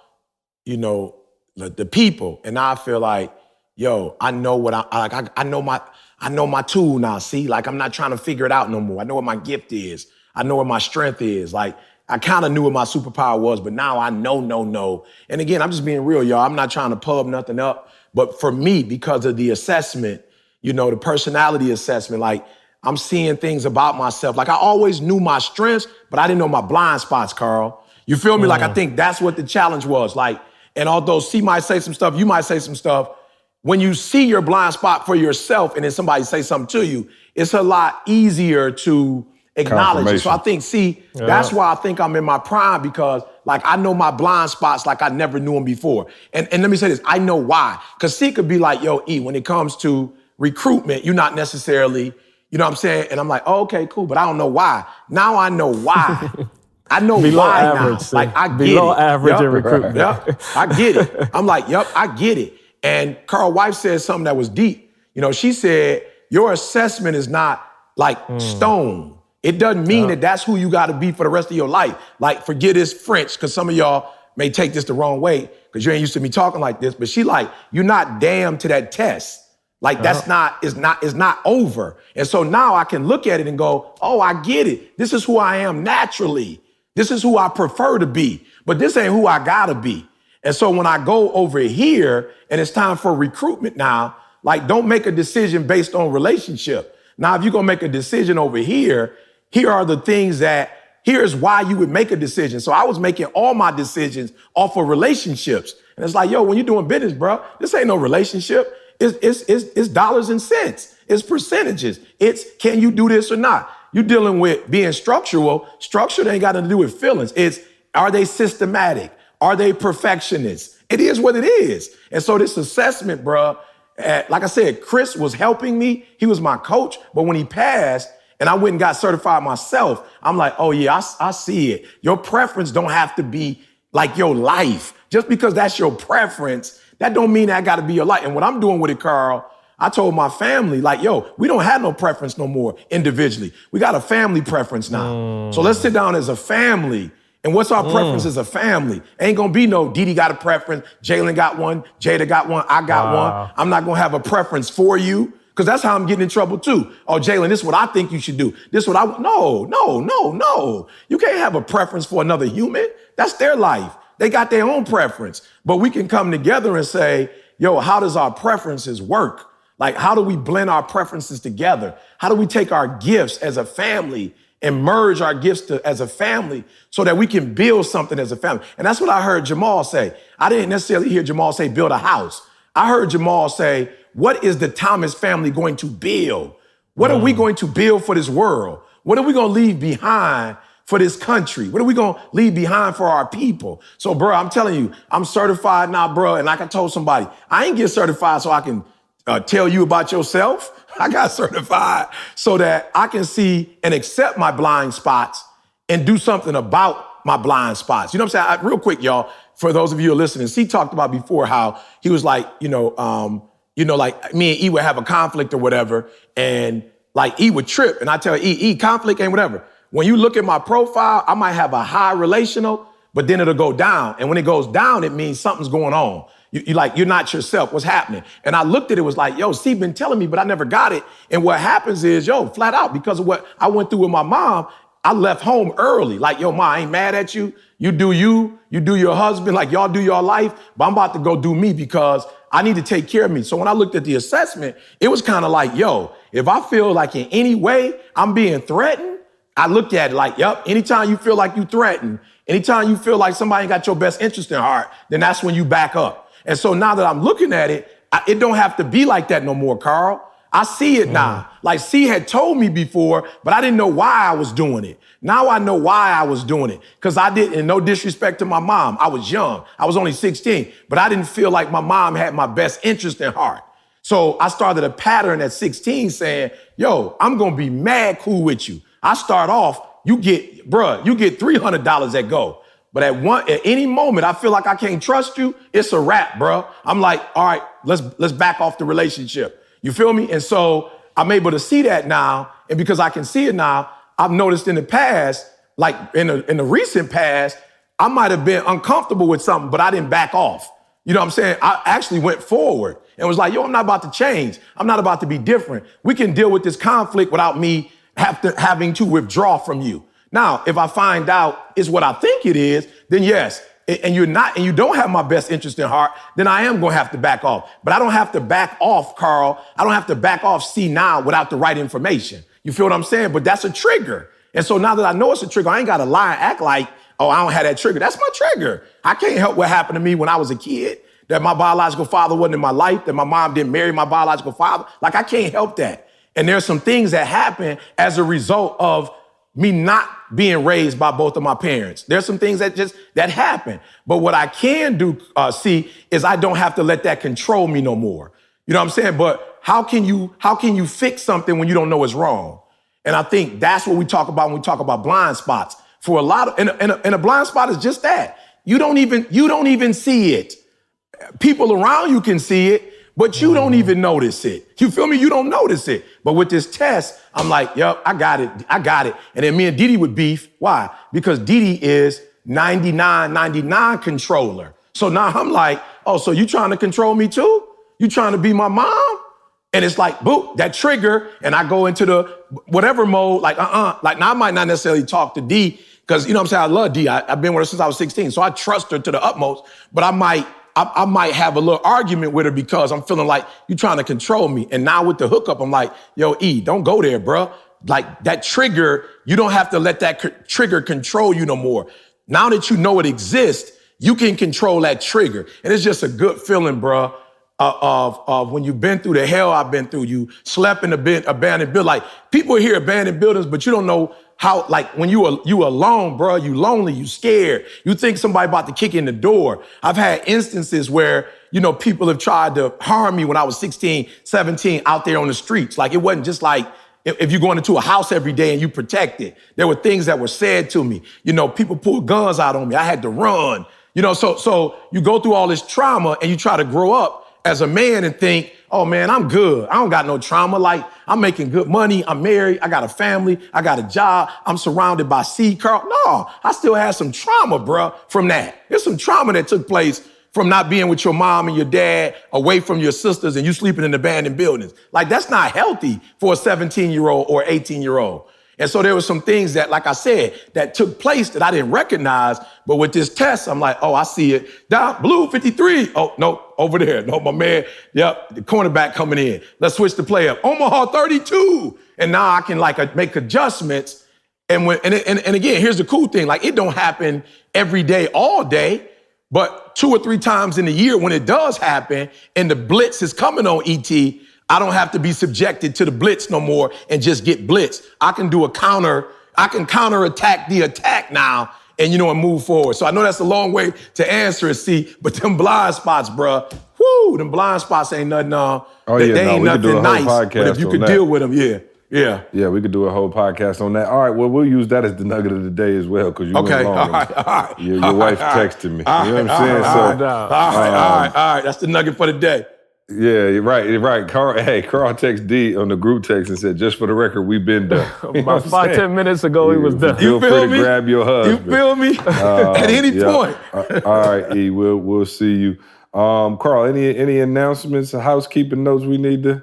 the people. And I feel like, I know what I know my tool now, see? Like, I'm not trying to figure it out no more. I know what my gift is. I know what my strength is. Like, I kind of knew what my superpower was, but now I know. And again, I'm just being real, y'all. I'm not trying to pub nothing up. But for me, because of the assessment, the personality assessment, like, I'm seeing things about myself. Like, I always knew my strengths, but I didn't know my blind spots, Carl. You feel me? Like, I think that's what the challenge was. Like, and although C might say some stuff, you might say some stuff, when you see your blind spot for yourself and then somebody say something to you, it's a lot easier to acknowledge it. So I think, that's why I think I'm in my prime, because like I know my blind spots like I never knew them before. And let me say this, I know why. Because C could be like, yo, E, when it comes to recruitment, you're not necessarily, you know what I'm saying? And I'm like, oh, okay, cool, but I don't know why. Now I know why. I know below why average, now. Like I get below it. average in recruitment. Yep, I get it. I'm like, yep, I get it. And Carl Wife said something that was deep. You know, she said, your assessment is not like stone. It doesn't mean that that's who you got to be for the rest of your life. Like, forget this French, because some of y'all may take this the wrong way because you ain't used to me talking like this. But she like, you're not damned to that test. Like that's is not over. And so now I can look at it and go, oh, I get it. This is who I am naturally. This is who I prefer to be. But this ain't who I gotta be. And so when I go over here and it's time for recruitment now, like don't make a decision based on relationship. Now, if you're gonna make a decision over here, here are the things here's why you would make a decision. So I was making all my decisions off of relationships. And it's like, yo, when you're doing business, bro, this ain't no relationship. It's dollars and cents. It's percentages. It's can you do this or not? You're dealing with being structural. Structure ain't got nothing to do with feelings. It's are they systematic? Are they perfectionists? It is what it is. And so this assessment, bro, like I said, Chris was helping me. He was my coach. But when he passed and I went and got certified myself, I'm like, oh yeah, I see it. Your preference don't have to be like your life. Just because that's your preference, that don't mean that got to be your life. And what I'm doing with it, Carl, I told my family, like, yo, we don't have no preference no more individually. We got a family preference now. So let's sit down as a family. And what's our preference as a family? Ain't gonna be no Didi got a preference, Jalen got one, Jada got one, I got one. I'm not gonna have a preference for you, because that's how I'm getting in trouble too. Oh, Jalen, this is what I think you should do. This is what I want. No. You can't have a preference for another human. That's their life. They got their own preference. But we can come together and say, yo, how does our preferences work? Like, how do we blend our preferences together? How do we take our gifts as a family and merge our gifts as a family so that we can build something as a family? And that's what I heard Jamal say. I didn't necessarily hear Jamal say build a house. I heard Jamal say, what is the Thomas family going to build? What are we going to build for this world? What are we going to leave behind for this country? What are we going to leave behind for our people? So, bro, I'm telling you, I'm certified now, bro. And like I told somebody, I ain't get certified so I can tell you about yourself. I got certified so that I can see and accept my blind spots and do something about my blind spots. You know what I'm saying? Real quick, y'all, for those of you who are listening, C talked about before how he was like, like me and E would have a conflict or whatever, and like E would trip, and I tell E, conflict ain't whatever. When you look at my profile, I might have a high relational, but then it'll go down. And when it goes down, it means something's going on. You're not yourself. What's happening? And I looked at it, was like, yo, C been telling me, but I never got it. And what happens is, yo, flat out, because of what I went through with my mom, I left home early. Like, yo, Ma, I ain't mad at you. You do your husband, like y'all do your life, but I'm about to go do me because I need to take care of me. So when I looked at the assessment, it was kind of like, yo, if I feel like in any way I'm being threatened, I looked at it like, yep, anytime you feel like you threatened, anytime you feel like somebody ain't got your best interest in heart, then that's when you back up. And so now that I'm looking at it, it don't have to be like that no more, Carl. I see it now. Like C had told me before, but I didn't know why I was doing it. Now I know why I was doing it. Because I didn't, and no disrespect to my mom, I was young. I was only 16, but I didn't feel like my mom had my best interest in heart. So I started a pattern at 16 saying, yo, I'm going to be mad cool with you. I start off, you get $300 at go. But at any moment, I feel like I can't trust you. It's a wrap, bro. I'm like, all right, let's back off the relationship. You feel me? And so I'm able to see that now. And because I can see it now, I've noticed in the past, like in the recent past, I might have been uncomfortable with something, but I didn't back off. You know what I'm saying? I actually went forward and was like, yo, I'm not about to change. I'm not about to be different. We can deal with this conflict without me having to withdraw from you. Now, if I find out it's what I think it is, then yes, and you don't have my best interest in heart, then I am going to have to back off. But I don't have to back off, Carl. I don't have to back off C now without the right information. You feel what I'm saying? But that's a trigger. And so now that I know it's a trigger, I ain't got to lie and act like, oh, I don't have that trigger. That's my trigger. I can't help what happened to me when I was a kid, that my biological father wasn't in my life, that my mom didn't marry my biological father. Like, I can't help that. And there's some things that happen as a result of me not being raised by both of my parents. There's some things that happen. But what I can do, see, is I don't have to let that control me no more. You know what I'm saying? But how can you fix something when you don't know it's wrong? And I think that's what we talk about when we talk about blind spots. For a lot of, and a blind spot is just that. You don't even see it. People around you can see it, but you don't even notice it. You feel me? You don't notice it. But with this test, I'm like, yep, I got it. And then me and Didi would beef. Why? Because Didi is 99 controller. So now I'm like, oh, so you trying to control me too? You trying to be my mom? And it's like, boop, that trigger, and I go into the whatever mode, like, Like, now I might not necessarily talk to D, because, you know what I'm saying, I love D. I've been with her since I was 16, so I trust her to the utmost, but I might have a little argument with her because I'm feeling like you trying to control me. And now with the hookup, I'm like, yo, E, don't go there, bro. Like, that trigger, you don't have to let that trigger control you no more. Now that you know it exists, you can control that trigger. And it's just a good feeling, bro. Of when you've been through the hell I've been through, you slept in abandoned building. Like, people hear abandoned buildings, but you don't know how, like, when you alone, bro, you lonely, you scared. You think somebody about to kick in the door. I've had instances where, you know, people have tried to harm me when I was 16, 17 out there on the streets. Like, it wasn't just like, if you're going into a house every day and you protect it. There were things that were said to me. You know, people pulled guns out on me. I had to run. You know, so you go through all this trauma and you try to grow up as a man and think, oh man, I'm good. I don't got no trauma. Like, I'm making good money. I'm married. I got a family. I got a job. I'm surrounded by C. Carl. No, I still had some trauma, bro, from that. There's some trauma that took place from not being with your mom and your dad, away from your sisters, and you sleeping in abandoned buildings. Like, that's not healthy for a 17-year-old or 18-year-old. And so there were some things that, like I said, that took place that I didn't recognize. But with this test, I'm like, oh, I see it. Down, blue 53. Oh, no, over there. No, my man. Yep, the cornerback coming in. Let's switch the play up. Omaha 32. And now I can make adjustments. And again, here's the cool thing. Like, it don't happen every day, all day. But 2 or 3 times in a year when it does happen and the blitz is coming on ET, I don't have to be subjected to the blitz no more and just get blitzed. I can do I can counterattack the attack now and, and move forward. So I know that's a long way to answer it, see, but them blind spots, bruh, whoo, them blind spots ain't nothing, they ain't nothing nice. But if you could deal with them, yeah. Yeah, we could do a whole podcast on that. All right, well, we'll use that as the nugget of the day as well, because you went long. All right. Your wife texted me. You know what I'm saying? All right. That's the nugget for the day. Yeah, you're right. Carl text D on the group text and said, just for the record, we've been done. About 5-10 minutes ago, he was done. Feel free to grab your husband. You feel me? At any point. All right, E, we'll see you. Carl, any announcements, housekeeping notes we need to?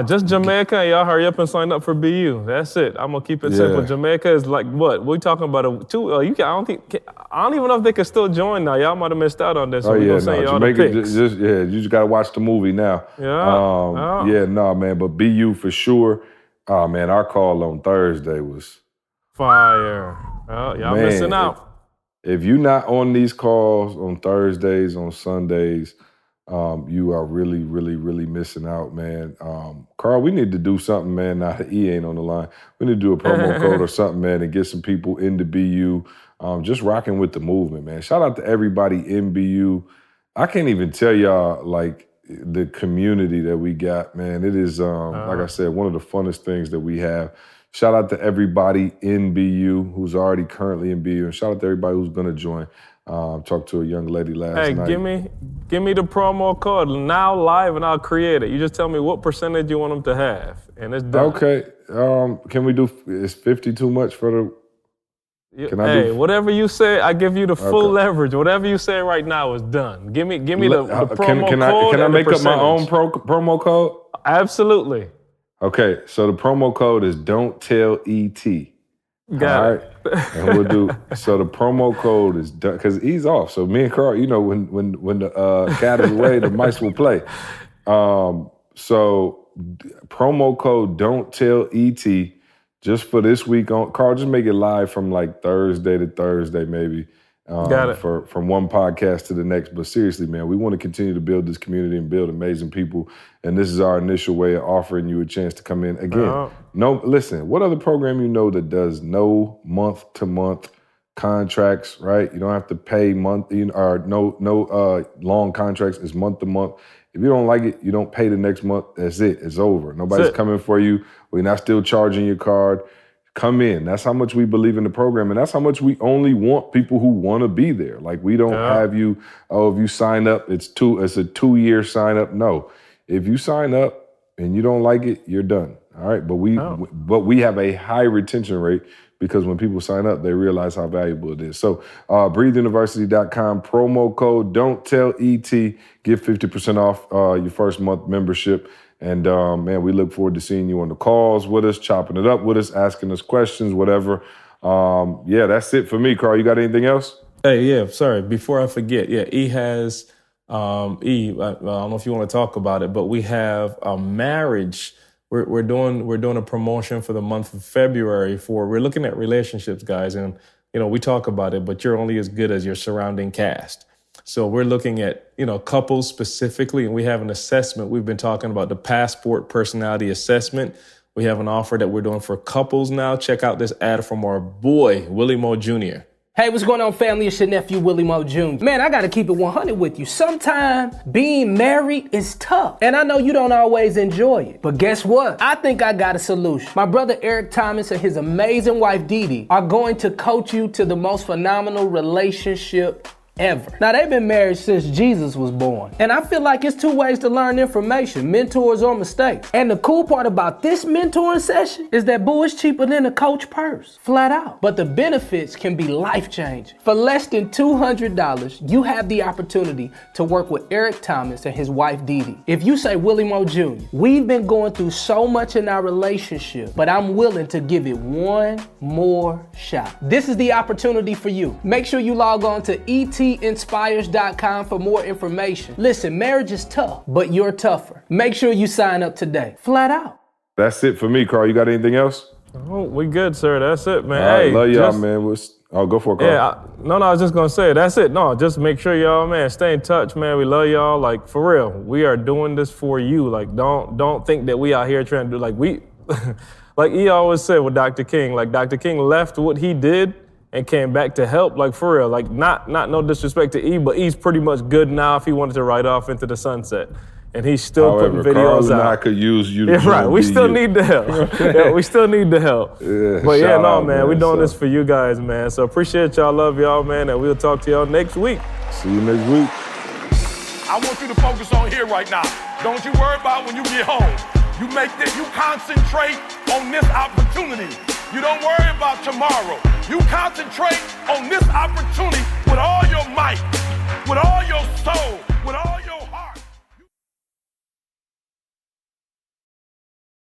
Just Jamaica. Y'all hurry up and sign up for BU. That's it. I'm gonna keep it simple. Jamaica is like what? We're talking about I don't even know if they can still join now. Y'all might have missed out on this. So Jamaica. You just gotta watch the movie now. Man. But BU for sure. Oh man, our call on Thursday was fire. Y'all missing out. If you're not on these calls on Thursdays, on Sundays, you are really, really, really missing out, man. Carl, we need to do something, man. Now that E ain't on the line, we need to do a promo code or something, man, and get some people into BU. Just rocking with the movement, man. Shout out to everybody in BU. I can't even tell y'all, like, the community that we got, man. It is, like I said, one of the funnest things that we have. Shout out to everybody in BU who's already currently in BU, and shout out to everybody who's going to join. Talked to a young lady last night. Give me the promo code now live, and I'll create it. You just tell me what percentage you want them to have, and it's done. Okay. Can we do? Is 50 too much for the? Whatever you say, I give you the full leverage. Whatever you say right now is done. Give me the promo code. Can I make up my own promo code? Absolutely. Okay, so the promo code is Don't Tell ET. Got it. And we'll do, so the promo code is done, because he's off. So me and Carl, when the cat is away, the mice will play. So promo code Don't Tell ET, just for this week on, Carl, just make it live from like Thursday to Thursday maybe. Got it. From one podcast to the next. But seriously, man, we want to continue to build this community and build amazing people. And this is our initial way of offering you a chance to come in. Again, listen, what other program you know that does no month-to-month contracts, right? You don't have to pay no long contracts. It's month-to-month. If you don't like it, you don't pay the next month. That's it. It's over. Nobody's coming for you. We're not still charging your card. Come in. That's how much we believe in the program, and that's how much we only want people who want to be there. Like, we don't have you, if you sign up, it's a 2-year sign up. No. If you sign up and you don't like it, you're done. All right. But we have a high retention rate because when people sign up, they realize how valuable it is. So breatheuniversity.com, promo code Don't Tell ET, get 50% off your first month membership. And man, we look forward to seeing you on the calls with us, chopping it up with us, asking us questions, whatever. Yeah, that's it for me. Carl, you got anything else? Hey, yeah, sorry. Before I forget, E has, I don't know if you want to talk about it, but we have a marriage. We're doing a promotion for the month of February we're looking at relationships, guys. And, we talk about it, but you're only as good as your surrounding cast. So we're looking at, couples specifically, and we have an assessment. We've been talking about the Passport Personality Assessment. We have an offer that we're doing for couples now. Check out this ad from our boy, Willie Moe Jr. Hey, what's going on, family? It's your nephew, Willie Moe Jr. Man, I gotta keep it 100 with you. Sometimes being married is tough, and I know you don't always enjoy it. But guess what? I think I got a solution. My brother Eric Thomas and his amazing wife, Dee Dee, are going to coach you to the most phenomenal relationship ever. Now, they've been married since Jesus was born. And I feel like it's 2 ways to learn information, mentors or mistakes. And the cool part about this mentoring session is that, boo, it's cheaper than a coach purse, flat out. But the benefits can be life-changing. For less than $200, you have the opportunity to work with Eric Thomas and his wife, Dee Dee. If you say, Willie Moe Jr., we've been going through so much in our relationship, but I'm willing to give it one more shot. This is the opportunity for you. Make sure you log on to etinspires.com for more information. Listen, marriage is tough, but you're tougher. Make sure you sign up today. Flat out. That's it for me, Carl. You got anything else? Oh, we good, sir. That's it, man. All right, hey, love y'all, man. Go for it, Carl. Yeah, I was just going to say, that's it. No, just make sure y'all, man, stay in touch, man. We love y'all. Like, for real, we are doing this for you. Like, don't think that we out here trying to do, like, like he always said with Dr. King, like, Dr. King left what he did and came back to help, like, for real. Like, not no disrespect to E, but E's pretty much good now if he wanted to ride off into the sunset. And he's still putting videos Carl and out. I could use you to right. We still need the help. We still need the help. Yeah, but yeah, no, man, we're doing So this for you guys, man. So appreciate y'all, love y'all, man, and we'll talk to y'all next week. See you next week. I want you to focus on here right now. Don't you worry about when you get home. You concentrate on this opportunity. You don't worry about tomorrow. You concentrate on this opportunity.